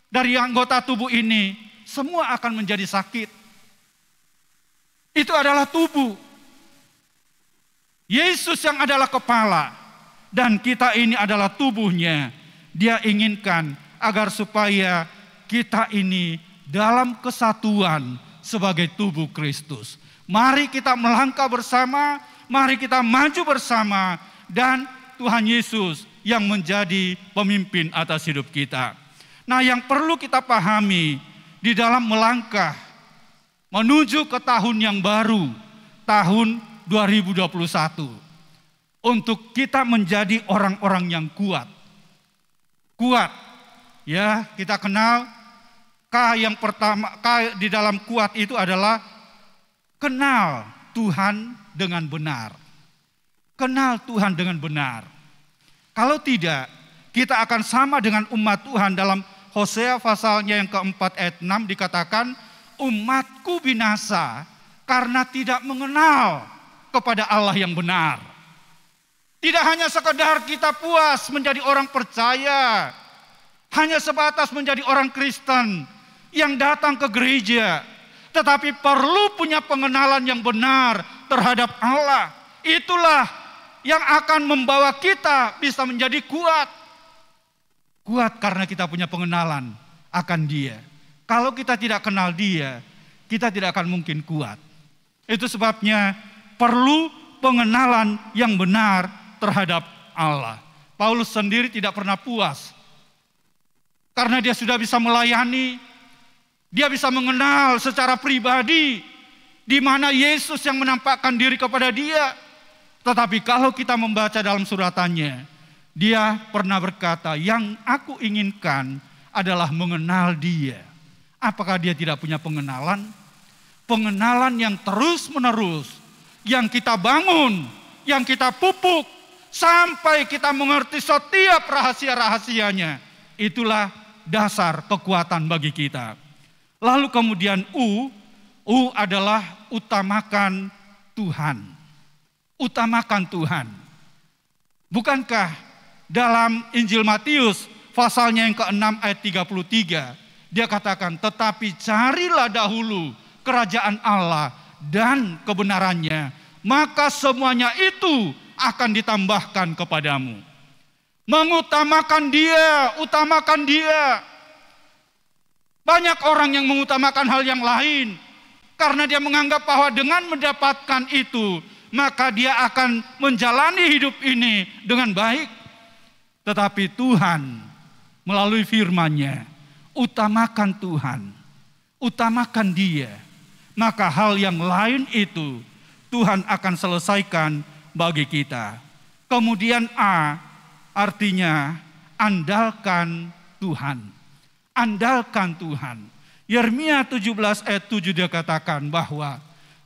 dari anggota tubuh ini, semua akan menjadi sakit. Itu adalah tubuh. Yesus yang adalah kepala dan kita ini adalah tubuhnya. Dia inginkan agar supaya kita ini dalam kesatuan sebagai tubuh Kristus. Mari kita melangkah bersama, mari kita maju bersama, dan Tuhan Yesus yang menjadi pemimpin atas hidup kita. Nah, yang perlu kita pahami di dalam melangkah menuju ke tahun yang baru, tahun 2021, untuk kita menjadi orang-orang yang kuat. Kuat, ya, kita kenal K yang pertama, K di dalam kuat itu adalah kenal Tuhan dengan benar. kenal Tuhan dengan benar. Kalau tidak, kita akan sama dengan umat Tuhan. Dalam Hosea pasalnya yang keempat ayat 6 dikatakan, umatku binasa karena tidak mengenal kepada Allah yang benar. Tidak hanya sekedar kita puas menjadi orang percaya, hanya sebatas menjadi orang Kristen yang datang ke gereja, tetapi perlu punya pengenalan yang benar terhadap Allah. Itulah yang akan membawa kita bisa menjadi kuat. Kuat karena kita punya pengenalan akan Dia. Kalau kita tidak kenal Dia, kita tidak akan mungkin kuat. Itu sebabnya perlu pengenalan yang benar terhadap Allah. Paulus sendiri tidak pernah puas. Karena dia sudah bisa melayani, dia bisa mengenal secara pribadi di mana Yesus yang menampakkan diri kepada dia. Tetapi kalau kita membaca dalam suratannya, dia pernah berkata, yang aku inginkan adalah mengenal Dia. Apakah dia tidak punya pengenalan? Pengenalan yang terus menerus, yang kita bangun, yang kita pupuk, sampai kita mengerti setiap rahasia-rahasianya. Itulah dasar kekuatan bagi kita. Lalu kemudian U adalah utamakan Tuhan. Utamakan Tuhan. Bukankah dalam Injil Matius pasalnya yang ke-6 ayat 33, dia katakan, tetapi carilah dahulu kerajaan Allah dan kebenarannya, maka semuanya itu akan ditambahkan kepadamu. Mengutamakan Dia, utamakan Dia. Banyak orang yang mengutamakan hal yang lain karena dia menganggap bahwa dengan mendapatkan itu, maka dia akan menjalani hidup ini dengan baik. Tetapi Tuhan melalui firman-Nya, utamakan Tuhan, utamakan Dia. Maka hal yang lain itu Tuhan akan selesaikan bagi kita. Kemudian A artinya andalkan Tuhan. Andalkan Tuhan. Yeremia 17 ayat 7 dia katakan bahwa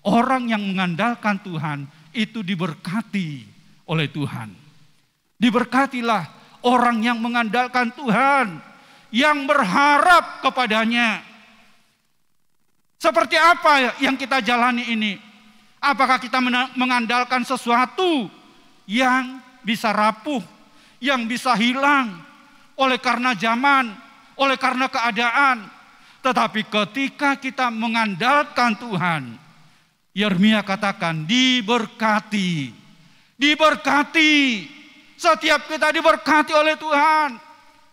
orang yang mengandalkan Tuhan itu diberkati oleh Tuhan. Diberkatilah orang yang mengandalkan Tuhan, yang berharap kepadanya. Seperti apa yang kita jalani ini? Apakah kita mengandalkan sesuatu yang bisa rapuh, yang bisa hilang oleh karena zaman, oleh karena keadaan? Tetapi ketika kita mengandalkan Tuhan, Yeremia katakan diberkati. Diberkati. Setiap kita diberkati oleh Tuhan.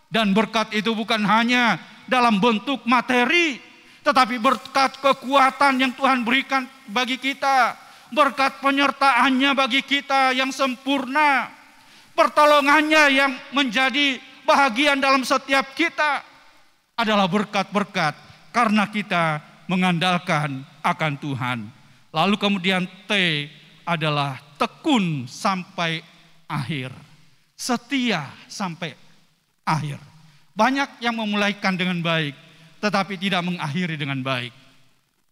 Dan berkat itu bukan hanya dalam bentuk materi, tetapi berkat kekuatan yang Tuhan berikan bagi kita. Berkat penyertaan-Nya bagi kita yang sempurna. Pertolongannya yang menjadi bahagian dalam setiap kita adalah berkat-berkat karena kita mengandalkan akan Tuhan. Lalu kemudian T adalah tekun sampai akhir. Setia sampai akhir. Banyak yang memulaikan dengan baik, tetapi tidak mengakhiri dengan baik.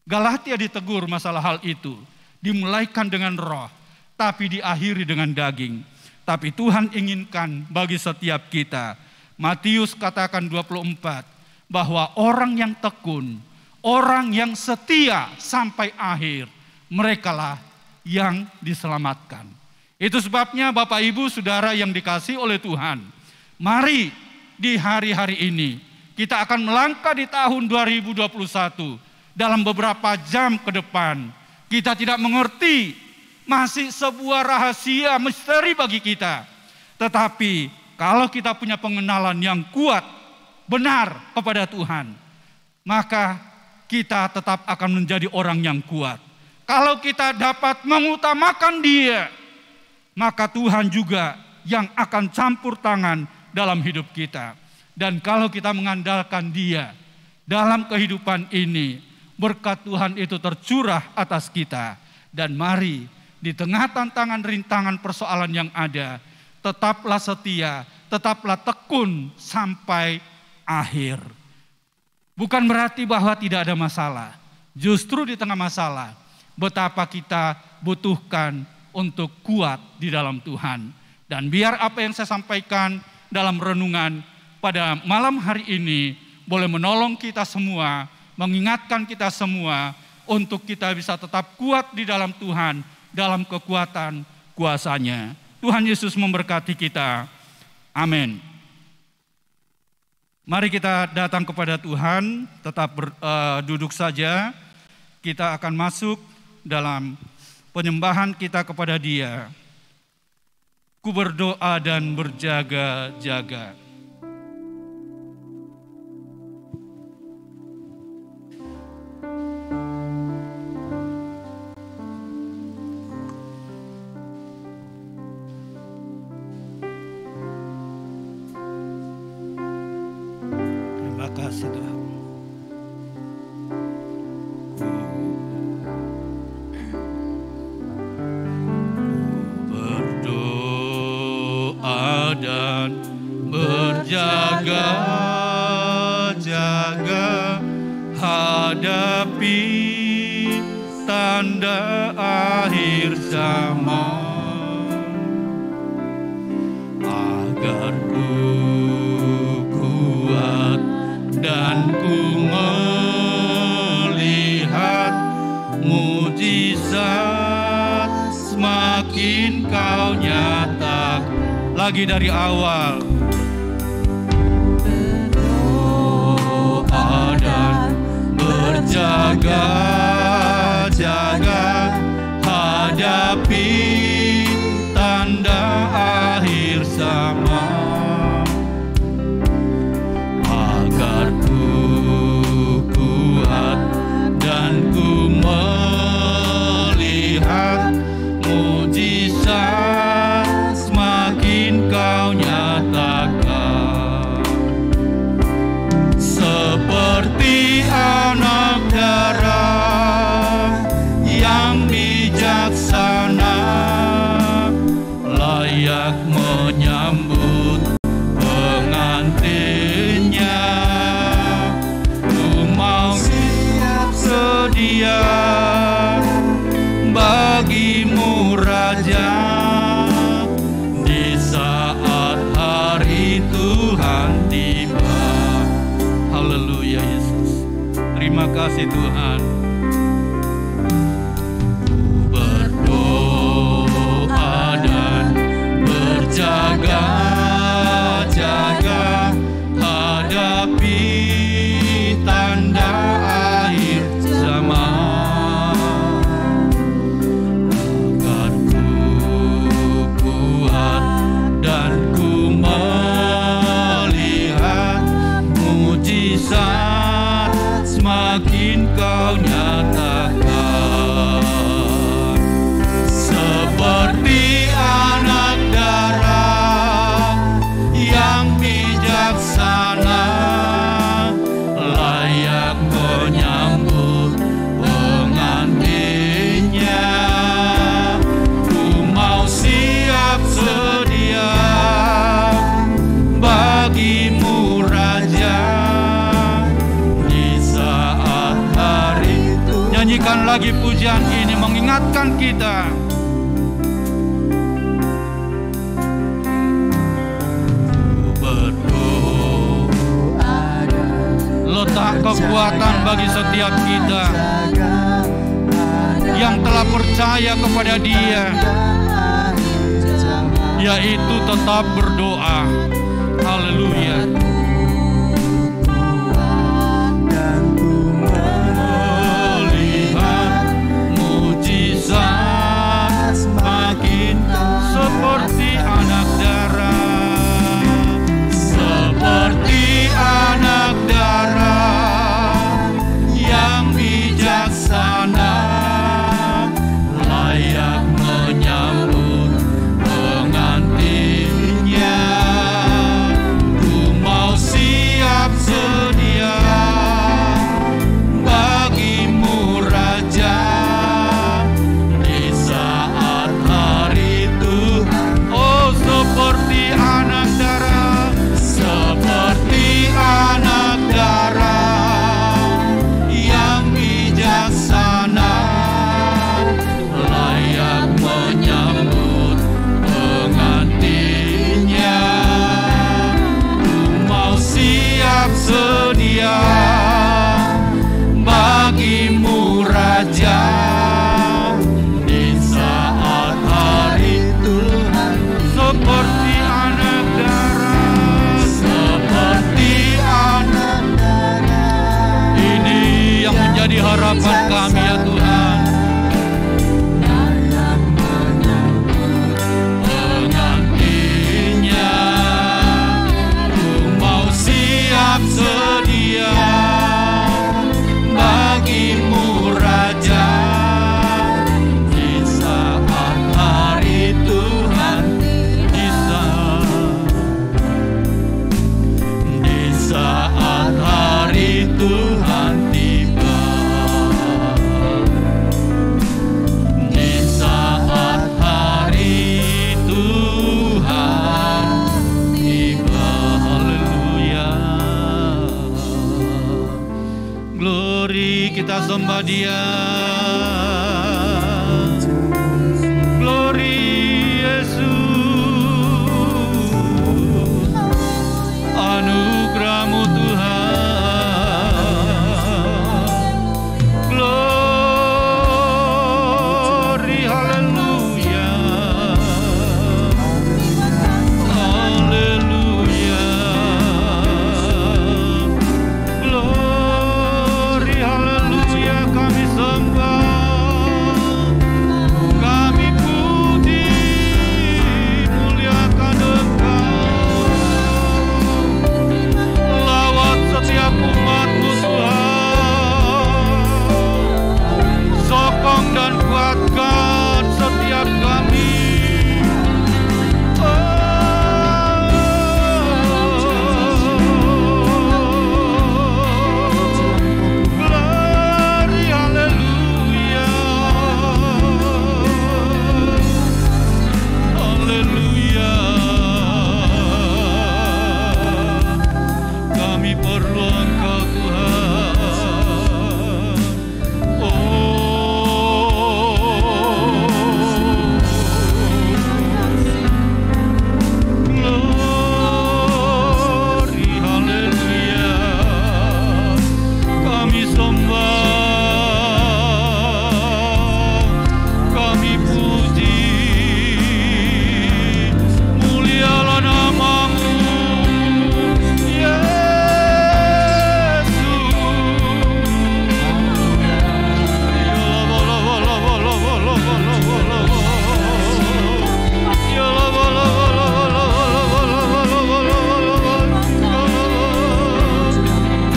Galatia ditegur masalah hal itu. Dimulaikan dengan roh, tapi diakhiri dengan daging. Tapi Tuhan inginkan bagi setiap kita. Matius katakan 24, bahwa orang yang tekun, orang yang setia sampai akhir, merekalah yang diselamatkan. Itu sebabnya Bapak Ibu Saudara yang dikasihi oleh Tuhan, mari di hari-hari ini kita akan melangkah di tahun 2021 dalam beberapa jam ke depan. Kita tidak mengerti, masih sebuah rahasia misteri bagi kita. Tetapi kalau kita punya pengenalan yang kuat, benar kepada Tuhan, maka kita tetap akan menjadi orang yang kuat. Kalau kita dapat mengutamakan Dia, maka Tuhan juga yang akan campur tangan dalam hidup kita. Dan kalau kita mengandalkan Dia dalam kehidupan ini, berkat Tuhan itu tercurah atas kita. Dan mari di tengah tantangan rintangan persoalan yang ada, tetaplah setia, tetaplah tekun sampai akhir. Bukan berarti bahwa tidak ada masalah. Justru di tengah masalah, betapa kita butuhkan untuk kuat di dalam Tuhan. Dan biar apa yang saya sampaikan dalam renungan pada malam hari ini boleh menolong kita semua, mengingatkan kita semua untuk kita bisa tetap kuat di dalam Tuhan, dalam kekuatan kuasa-Nya. Tuhan Yesus memberkati kita. Amin. Mari kita datang kepada Tuhan, tetap duduk saja. Kita akan masuk dalam penyembahan kita kepada Dia. Ku berdoa dan berjaga-jaga. Terima kasih Tuhan. Dan berjaga-jaga hadapi tanda akhir zaman, agar ku kuat dan ku melihat mujizat semakin kau nyatakan. Lagi dari awal. Berdoa dan berjaga-jaga hadapi tanda akhir zaman, agar ku kuat dan ku melihat mujizat kau nyatakan, seperti anak darah yang bijaksana, layak menyambut pengantinnya. Ku mau siap sedia bagimu Raja, Tuhan tiba. Haleluya Yesus. Terima kasih Tuhan. Berdoa dan berjaga-jaga hadapi tanda akhir zaman, agar ku kuat dan ku mujizat semakin kau nyatakan, seperti anak darah yang bijaksana, layak menyambut pengantinnya. Ku mau siap sedia bagimu Raja, di saat hari itu. Nyanyikan lagi pujian ini mengingatkan kita. Berdoa, letak kekuatan bagi setiap kita yang telah percaya kepada Dia, yaitu tetap berdoa. Haleluya. Melihat mujizat semakin seperti anak darah, seperti anak darah yang bijaksana, layak menyambut pengantinnya. Ku mau siap sedia bagimu Raja, di saat hari Tuhan. Oh, seperti anak darah, seperti anak darah yang bijaksana, harapan kami ya Tuhan. Pengantinnya ku mau siap sedia bagimu Raja. Di saat hari Tuhan di saat hari Tuhan tiba, di saat hari Tuhan tiba. Haleluya. Glory, kita sembah Dia. Glory Yesus, anugerah-Mu Tuhan. Glory, haleluya. Haleluya. Glory, haleluya, kami sembah. Kami puji, muliakan Engkau. Lawat setiap umat-Mu Tuhan. Sokong dan kuatkan setiap kami. Glory, haleluya. Haleluya. Kami perlu Engkau Tuhan. Glory, haleluya. Kami sembah, kami puji, mulialah nama-Mu, Yesus.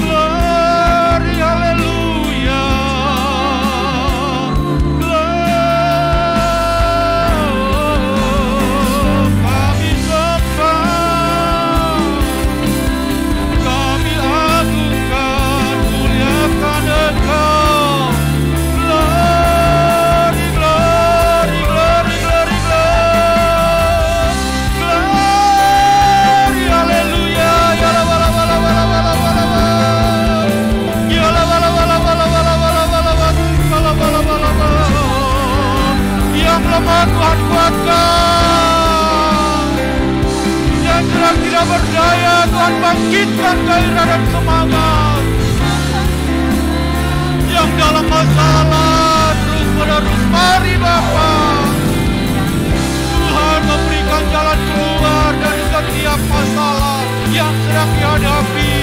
Glory, haleluya. Kami sembah, kami agungkan, muliakan Engkau. Glory, glory, glory, glory, glory, haleluya. Yala wala wala wala wala wala wala. Yala wala wala wala wala wala wala wala wala wala wala. Yang lemah Tuhan kuatkan, yang sedang tidak berdaya Tuhan bangkitkan gairah dan semangat. Yang dalam masalah terus menerus mari Bapa, Tuhan memberikan jalan keluar dari setiap masalah yang sedang dihadapi.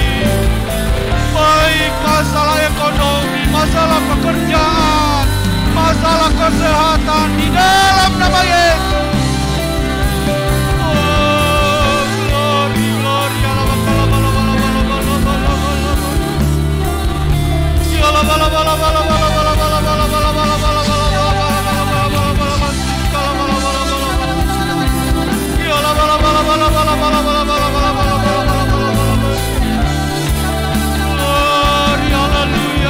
Baik masalah ekonomi, masalah pekerjaan, masalah kesehatan, di dalam nama Yesus. Oh, glory, glory, ala bala bala bala bala bala bala bala. Ala bala bala bala bala bala bala bala bala bala bala bala. Glory, hallelujah.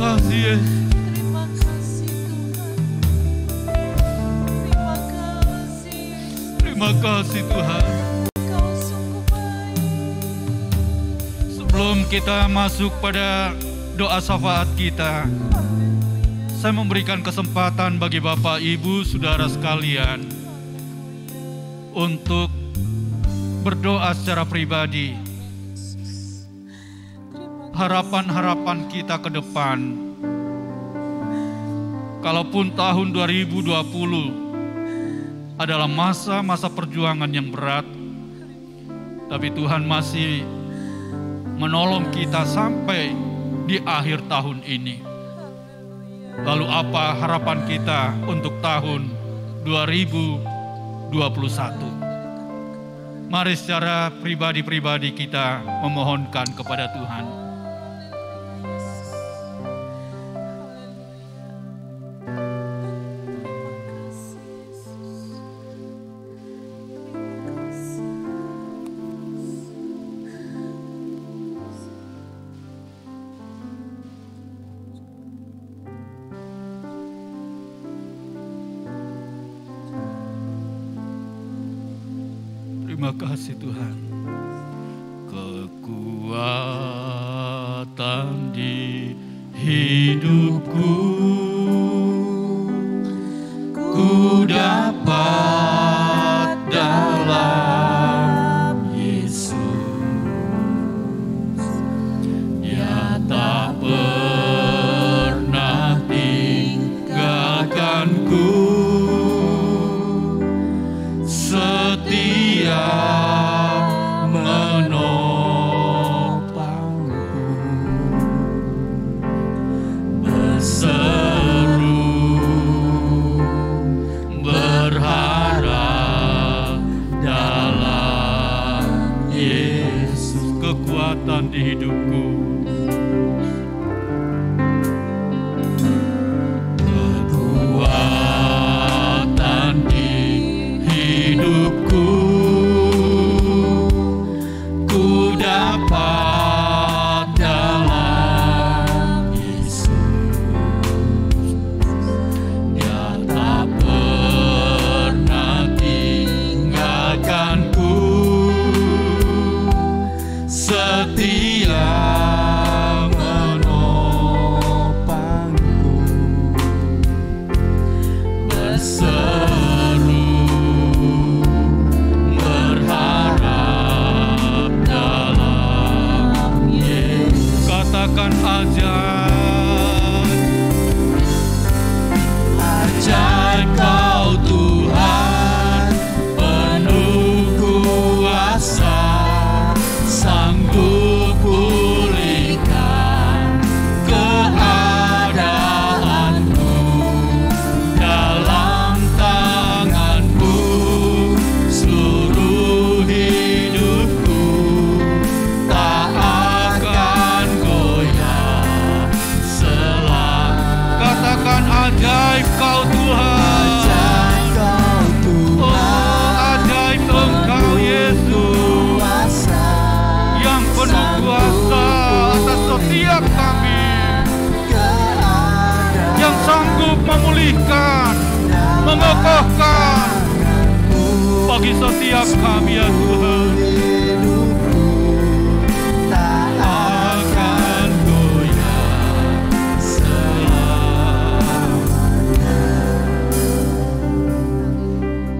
kasih Yesus. Terima kasih Tuhan. Terima kasih Yesus. Terima kasih Tuhan. Kau sungguh baik. Sebelum kita masuk pada doa syafaat kita, saya memberikan kesempatan bagi Bapak, Ibu, Saudara sekalian untuk berdoa secara pribadi. Harapan-harapan kita ke depan. Kalaupun tahun 2020 adalah masa-masa perjuangan yang berat, tapi Tuhan masih menolong kita sampai di akhir tahun ini. Lalu apa harapan kita untuk tahun 2021? Mari secara pribadi-pribadi kita memohonkan kepada Tuhan. Terima kasih Tuhan. Kekuatan di hidupku, ku dapat dalam Yesus. Dia tak pernah tinggalkanku, setia menopangku, berseru berharap dalam Yesus. Kekuatan di hidupku, kekuatan di hidupku, ku dapat dalam Yesus. Dia tak pernah tinggalkanku, setia menopangku, berseru berharap dalam Yesus. Katakan ajaib, ajaib Kau Tuhan, penuh kuasa, sanggup pulihkan keadaanku. Dalam tangan-Mu seluruh hidupku, tak akan goyah selama. Katakan ajaib Kau Tuhan, oh ajaib Engkau Yesus, yang penuh kuasa atas setiap kami, yang sanggup memulihkan, mengokohkan bagi setiap kami ya Tuhan. Tak akan goyah selamanya.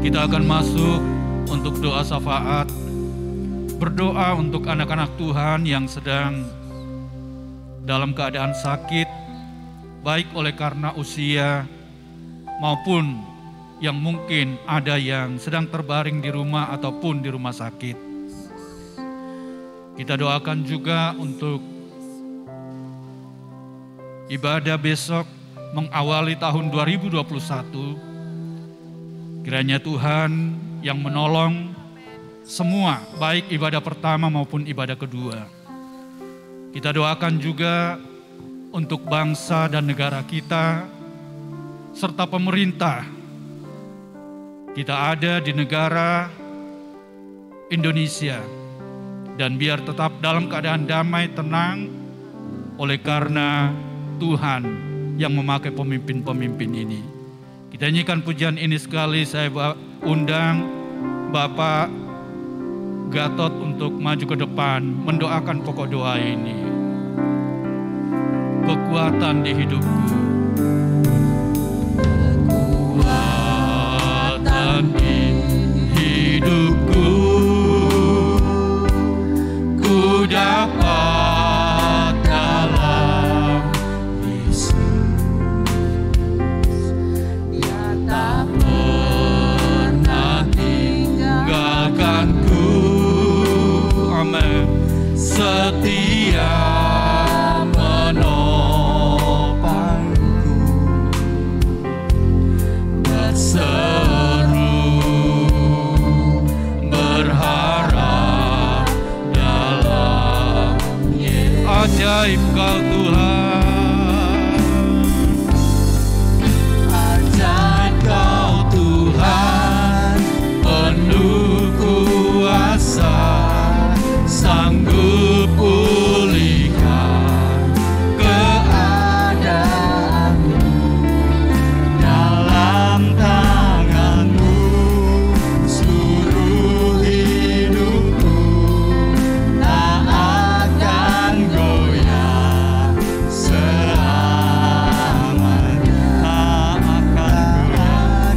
Kita akan masuk untuk doa syafaat. Berdoa untuk anak-anak Tuhan yang sedang dalam keadaan sakit, baik oleh karena usia maupun yang mungkin ada yang sedang terbaring di rumah ataupun di rumah sakit. Kita doakan juga untuk ibadah besok mengawali tahun 2021. Kiranya Tuhan yang menolong semua, baik ibadah pertama maupun ibadah kedua. Kita doakan juga untuk bangsa dan negara kita, serta pemerintah. Kita ada di negara Indonesia, dan biar tetap dalam keadaan damai, tenang, oleh karena Tuhan yang memakai pemimpin-pemimpin ini. Kita nyanyikan pujian ini sekali, saya undang Bapak Gatot untuk maju ke depan mendoakan pokok doa ini. Kekuatan di hidupku, kekuatan di hidupku, ku dapat dalam Yesus. Dia tak pernah tinggalkanku, amin. Setia menopangku, berseru berharap dalam Yesus. Ajaib kau Tuhan, ajaib kau Tuhan, penuh kuasa, sanggup pulihkan keadaanmu. Dalam tanganmu seluruh hidupku tak akan goyah selamanya, tak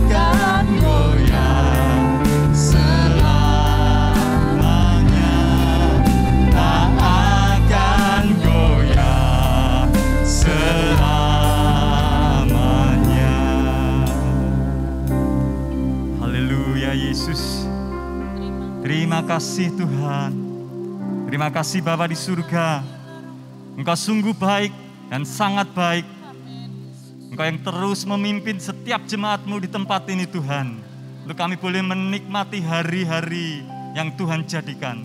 akan goyah selamanya, tak akan goyah selamanya. Haleluya Yesus. Terima kasih Tuhan. Terima kasih Bapa di surga. Engkau sungguh baik dan sangat baik. Engkau yang terus memimpin setiap jemaat-Mu di tempat ini Tuhan. Untuk kami boleh menikmati hari-hari yang Tuhan jadikan.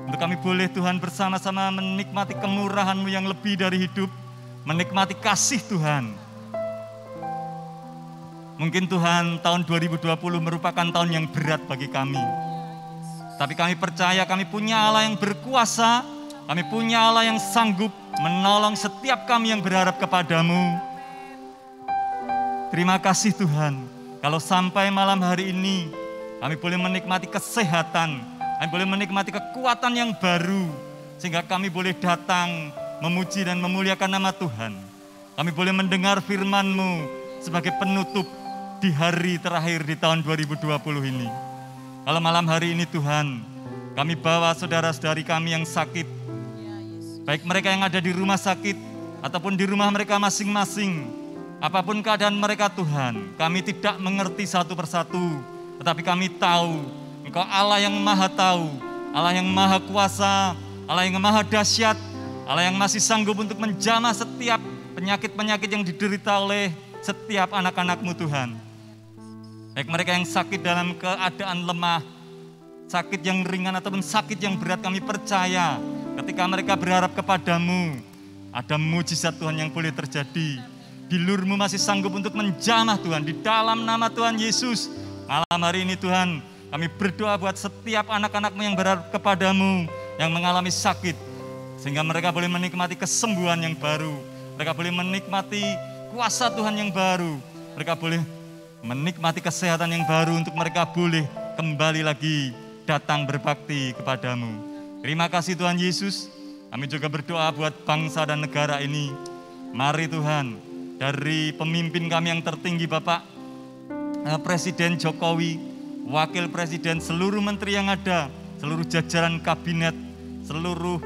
Untuk kami boleh Tuhan bersama-sama menikmati kemurahan-Mu yang lebih dari hidup. Menikmati kasih Tuhan. Mungkin Tuhan tahun 2020 merupakan tahun yang berat bagi kami. Tapi kami percaya kami punya Allah yang berkuasa. Kami punya Allah yang sanggup menolong setiap kami yang berharap kepadamu. Terima kasih Tuhan. Kalau sampai malam hari ini kami boleh menikmati kesehatan. Kami boleh menikmati kekuatan yang baru. Sehingga kami boleh datang memuji dan memuliakan nama Tuhan. Kami boleh mendengar firman-Mu sebagai penutup di hari terakhir di tahun 2020 ini. Kalau malam hari ini Tuhan, kami bawa saudara-saudari kami yang sakit, baik mereka yang ada di rumah sakit, ataupun di rumah mereka masing-masing. Apapun keadaan mereka Tuhan, kami tidak mengerti satu persatu, tetapi kami tahu, Engkau Allah yang maha tahu, Allah yang maha kuasa, Allah yang maha dahsyat, Allah yang masih sanggup untuk menjamah setiap penyakit-penyakit yang diderita oleh setiap anak-anak-Mu Tuhan. Baik mereka yang sakit dalam keadaan lemah, sakit yang ringan ataupun sakit yang berat, kami percaya ketika mereka berharap kepadamu, ada mujizat Tuhan yang boleh terjadi. Bilur-Mu masih sanggup untuk menjamah Tuhan, di dalam nama Tuhan Yesus. Malam hari ini Tuhan, kami berdoa buat setiap anak-anak-Mu yang berharap kepadamu, yang mengalami sakit, sehingga mereka boleh menikmati kesembuhan yang baru, mereka boleh menikmati kuasa Tuhan yang baru, mereka boleh menikmati kesehatan yang baru untuk mereka boleh kembali lagi datang berbakti kepadamu. Terima kasih Tuhan Yesus. Kami juga berdoa buat bangsa dan negara ini. Mari Tuhan, dari pemimpin kami yang tertinggi Bapak Presiden Jokowi, Wakil Presiden, seluruh menteri yang ada, seluruh jajaran kabinet, seluruh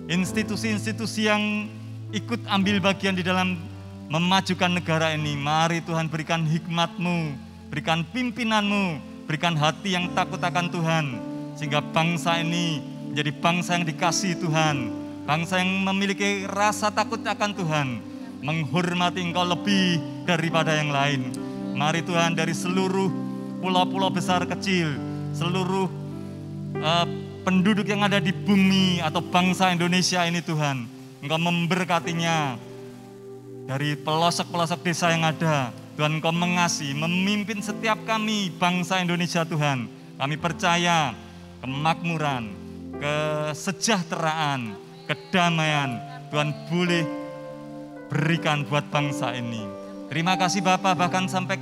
institusi-institusi yang ikut ambil bagian di dalam memajukan negara ini. Mari Tuhan berikan hikmat-Mu, berikan pimpinan-Mu, berikan hati yang takut akan Tuhan, sehingga bangsa ini menjadi bangsa yang dikasihi Tuhan, bangsa yang memiliki rasa takut akan Tuhan, menghormati Engkau lebih daripada yang lain. Mari Tuhan, dari seluruh pulau-pulau besar kecil, seluruh penduduk yang ada di bumi atau bangsa Indonesia ini Tuhan, Engkau memberkatinya. Dari pelosok-pelosok desa yang ada, Tuhan Engkau mengasihi, memimpin setiap kami bangsa Indonesia Tuhan. Kami percaya kemakmuran, kesejahteraan, kedamaian Tuhan boleh berikan buat bangsa ini. Terima kasih Bapak, bahkan sampai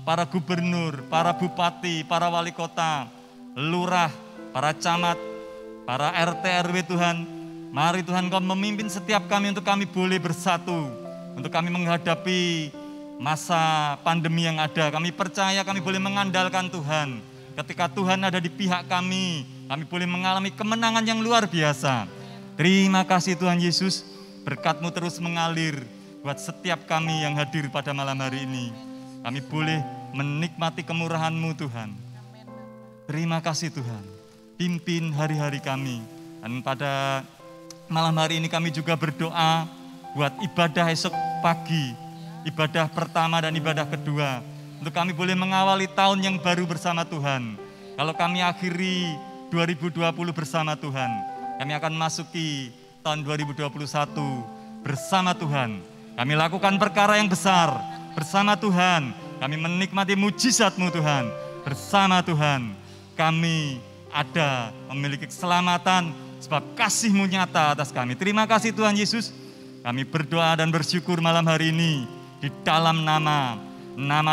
para gubernur, para bupati, para wali kota, lurah, para camat, para RT RW Tuhan. Mari Tuhan Kau memimpin setiap kami untuk kami boleh bersatu, untuk kami menghadapi masa pandemi yang ada. Kami percaya kami boleh mengandalkan Tuhan. Ketika Tuhan ada di pihak kami boleh mengalami kemenangan yang luar biasa. Terima kasih Tuhan Yesus, berkat-Mu terus mengalir buat setiap kami yang hadir pada malam hari ini. Kami boleh menikmati kemurahan-Mu Tuhan. Terima kasih Tuhan, pimpin hari-hari kami. Dan pada malam hari ini kami juga berdoa buat ibadah esok pagi, ibadah pertama dan ibadah kedua. Untuk kami boleh mengawali tahun yang baru bersama Tuhan. Kalau kami akhiri 2020 bersama Tuhan, kami akan masuki tahun 2021 bersama Tuhan. Kami lakukan perkara yang besar bersama Tuhan. Kami menikmati mujizat-Mu Tuhan. Bersama Tuhan kami ada memiliki keselamatan sebab kasih-Mu nyata atas kami. Terima kasih Tuhan Yesus. Kami berdoa dan bersyukur malam hari ini di dalam nama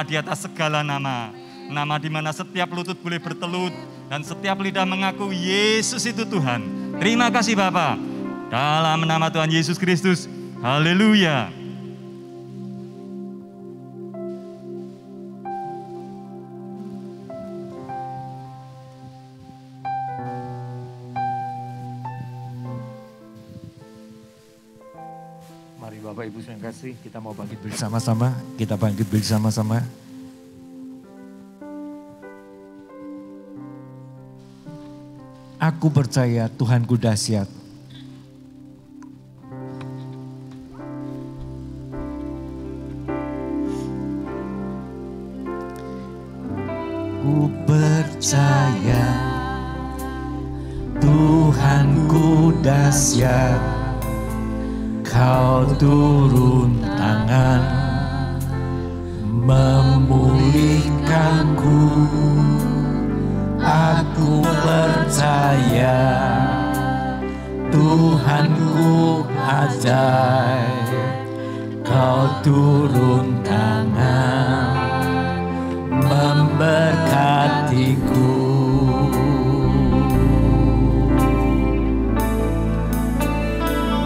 di atas segala nama. Nama di mana setiap lutut boleh bertelut dan setiap lidah mengaku Yesus itu Tuhan. Terima kasih Bapa. Dalam nama Tuhan Yesus Kristus. Haleluya. Mari Bapak Ibu yang kasih, kita mau bangkit bersama-sama. Kita bangkit bersama-sama. Aku percaya Tuhanku dahsyat. Ku percaya Tuhanku dahsyat. Kau turun tangan memulihkanku. Aku percaya Tuhanku ajaib. Kau turun tangan memberkatiku.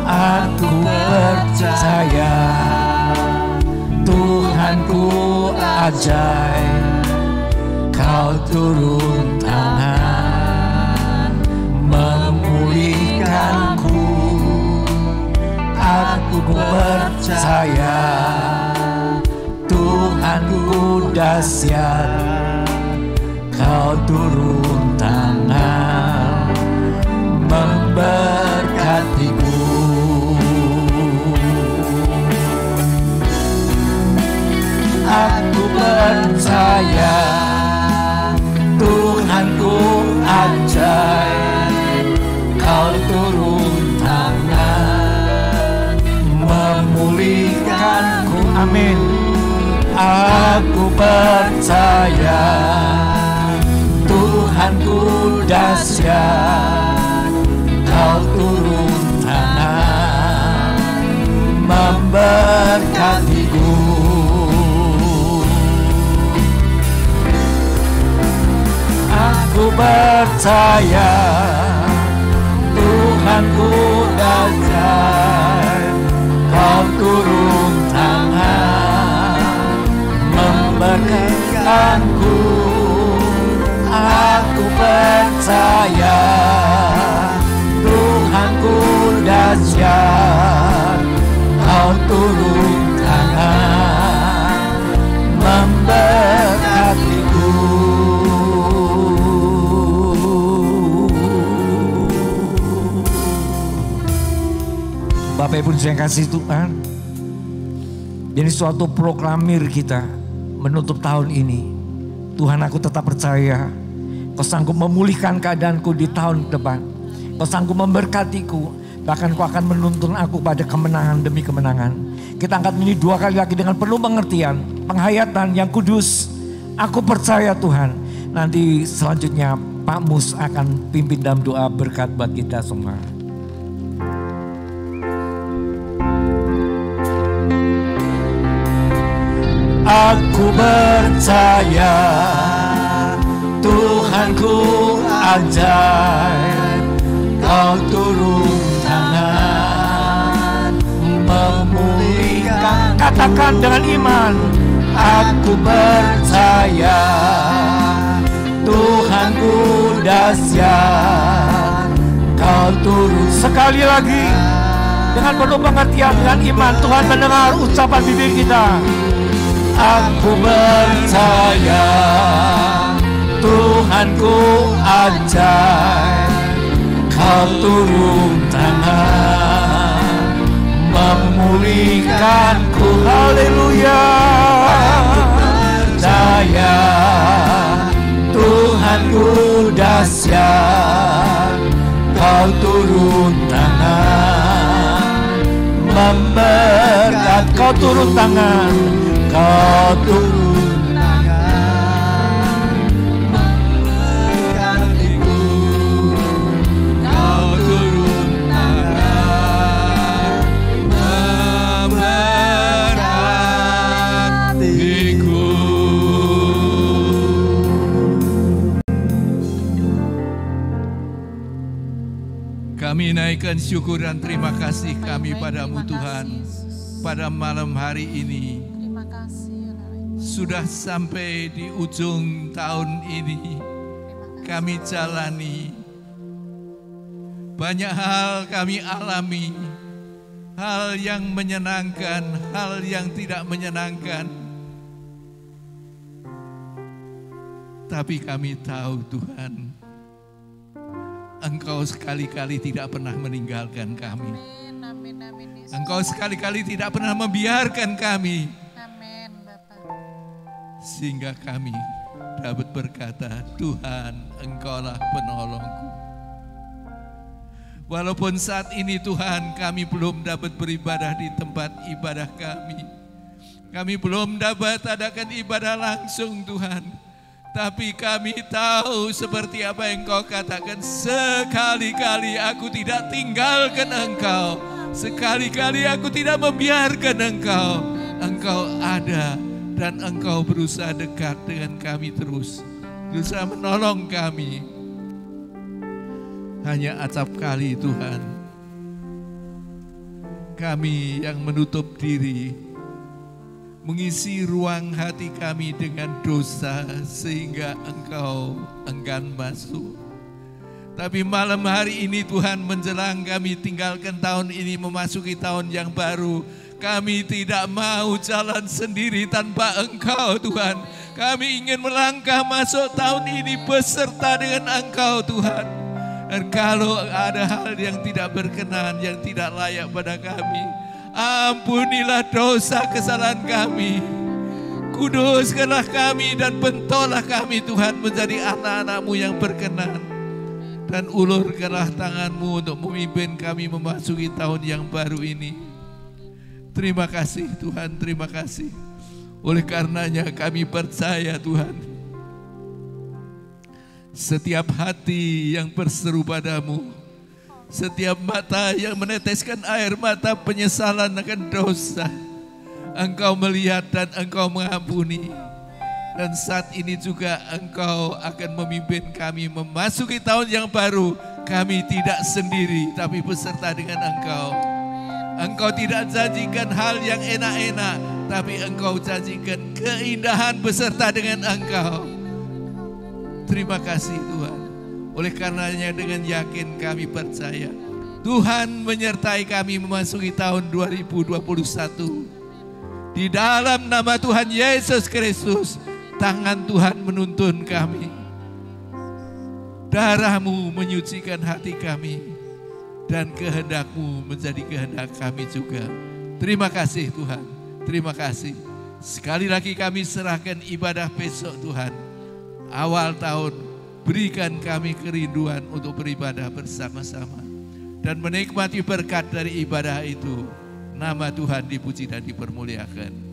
Aku percaya Tuhanku ajaib. Kau turun tangan memulihkanku. Aku percaya Tuhanku dahsyat. Kau turun tangan memberkatiku. Aku percaya Tuhanku ajaib. Kau turun tangan memulihkanku. Amin. Aku percaya Tuhanku dahsyat. Kau turun tangan memberkatiku. Aku percaya Tuhanku dahsyat. Kau turun tangan memberkatiku. Aku percaya Tuhanku dahsyat. Kau turun tangan memberkatiku. Bapak Ibu yang kasih Tuhan, ini suatu proklamir kita menutup tahun ini. Tuhan, aku tetap percaya Kau sanggup memulihkan keadaanku di tahun depan. Kau sanggup memberkatiku, bahkan Kau akan menuntun aku pada kemenangan demi kemenangan. Kita angkat ini dua kali lagi dengan penuh pengertian, penghayatan yang kudus. Aku percaya Tuhan, nanti selanjutnya Pak Mus akan pimpin dalam doa berkat buat kita semua. Aku percaya Tuhanku ajaib, Kau turun tangan memulihkan. Katakan dengan iman. Aku percaya Tuhanku dahsyat, Kau turun. Sekali lagi dengan penuh pengertian, dengan iman, Tuhan mendengar ucapan bibir kita. Aku percaya Tuhanku ajaib, Kau turun tangan memulihkanku. Haleluya. Aku percaya Tuhanku dahsyat, Kau turun tangan memberkat. Kau turun tangan. Kau turun tangan memberkatiku. Kau turun tangan memberkatiku. Kami naikkan syukur dan terima kasih kami padamu Tuhan. Pada malam hari ini Terima kasih. sudah sampai di ujung tahun ini. Kami jalani banyak hal, kami alami hal yang menyenangkan, hal yang tidak menyenangkan. Tapi kami tahu Tuhan, Engkau sekali-kali tidak pernah meninggalkan kami. Amin, amin, amin. Yesus. Engkau sekali-kali tidak pernah membiarkan kami, Amin, Bapak. sehingga kami dapat berkata, Tuhan, Engkaulah penolongku. Walaupun saat ini Tuhan kami belum dapat beribadah di tempat ibadah kami. Kami belum dapat adakan ibadah langsung Tuhan. Tapi kami tahu seperti apa yang Kau katakan, sekali-kali aku tidak tinggalkan Engkau. Sekali-kali aku tidak membiarkan Engkau. Engkau ada dan Engkau berusaha dekat dengan kami terus. Berusaha menolong kami. Hanya acap kali Tuhan, kami yang menutup diri, mengisi ruang hati kami dengan dosa sehingga Engkau enggan masuk. Tapi malam hari ini Tuhan, menjelang kami tinggalkan tahun ini memasuki tahun yang baru, kami tidak mau jalan sendiri tanpa Engkau Tuhan. Kami ingin melangkah masuk tahun ini beserta dengan Engkau Tuhan. Dan kalau ada hal yang tidak berkenan, yang tidak layak pada kami, ampunilah dosa kesalahan kami. Kuduskanlah kami dan bentolah kami Tuhan menjadi anak-anak-Mu yang berkenan. Dan ulurkanlah tangan-Mu untuk memimpin kami memasuki tahun yang baru ini. Terima kasih Tuhan, terima kasih. Oleh karenanya kami percaya Tuhan, setiap hati yang berseru padamu, setiap mata yang meneteskan air mata penyesalan akan dosa, Engkau melihat dan Engkau mengampuni. Dan saat ini juga Engkau akan memimpin kami memasuki tahun yang baru. Kami tidak sendiri, tapi beserta dengan Engkau. Engkau tidak janjikan hal yang enak-enak, tapi Engkau janjikan keindahan beserta dengan Engkau. Terima kasih Tuhan. Oleh karenanya dengan yakin kami percaya Tuhan menyertai kami memasuki tahun 2021. Di dalam nama Tuhan Yesus Kristus, tangan Tuhan menuntun kami. Darah-Mu menyucikan hati kami, dan kehendak-Mu menjadi kehendak kami juga. Terima kasih Tuhan, terima kasih. Sekali lagi kami serahkan ibadah besok Tuhan. Awal tahun, berikan kami kerinduan untuk beribadah bersama-sama dan menikmati berkat dari ibadah itu. Nama Tuhan dipuji dan dipermuliakan.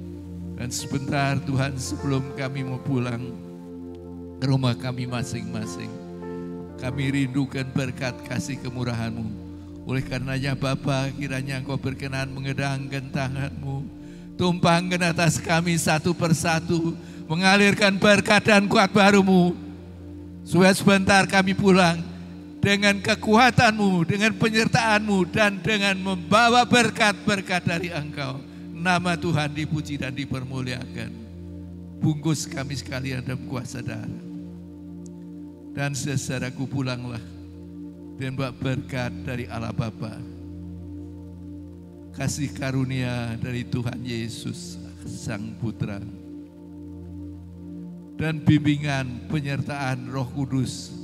Dan sebentar Tuhan, sebelum kami mau pulang ke rumah kami masing-masing, kami rindukan berkat kasih kemurahan-Mu. Oleh karenanya Bapa, kiranya Engkau berkenan mengedangkan tangan-Mu, tumpahkan atas kami satu persatu, mengalirkan berkat dan kuat baru-Mu, supaya sebentar kami pulang dengan kekuatan-Mu, dengan penyertaan-Mu, dan dengan membawa berkat-berkat dari Engkau. Nama Tuhan dipuji dan dipermuliakan. Bungkus kami sekalian dalam kuasa darah. Dan sesaudaraku pulanglah dan bawa berkat dari Allah Bapa, kasih karunia dari Tuhan Yesus Sang Putra, dan bimbingan penyertaan Roh Kudus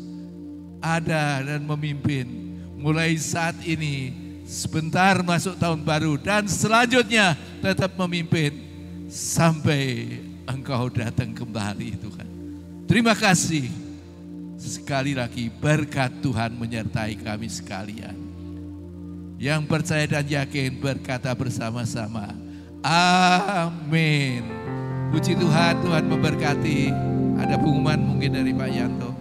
ada dan memimpin mulai saat ini, sebentar masuk tahun baru, dan selanjutnya tetap memimpin sampai Engkau datang kembali Tuhan. Terima kasih. Sekali lagi berkat Tuhan menyertai kami sekalian. Yang percaya dan yakin berkata bersama-sama, amin. Puji Tuhan, Tuhan memberkati. Ada pengumuman mungkin dari Pak Yanto.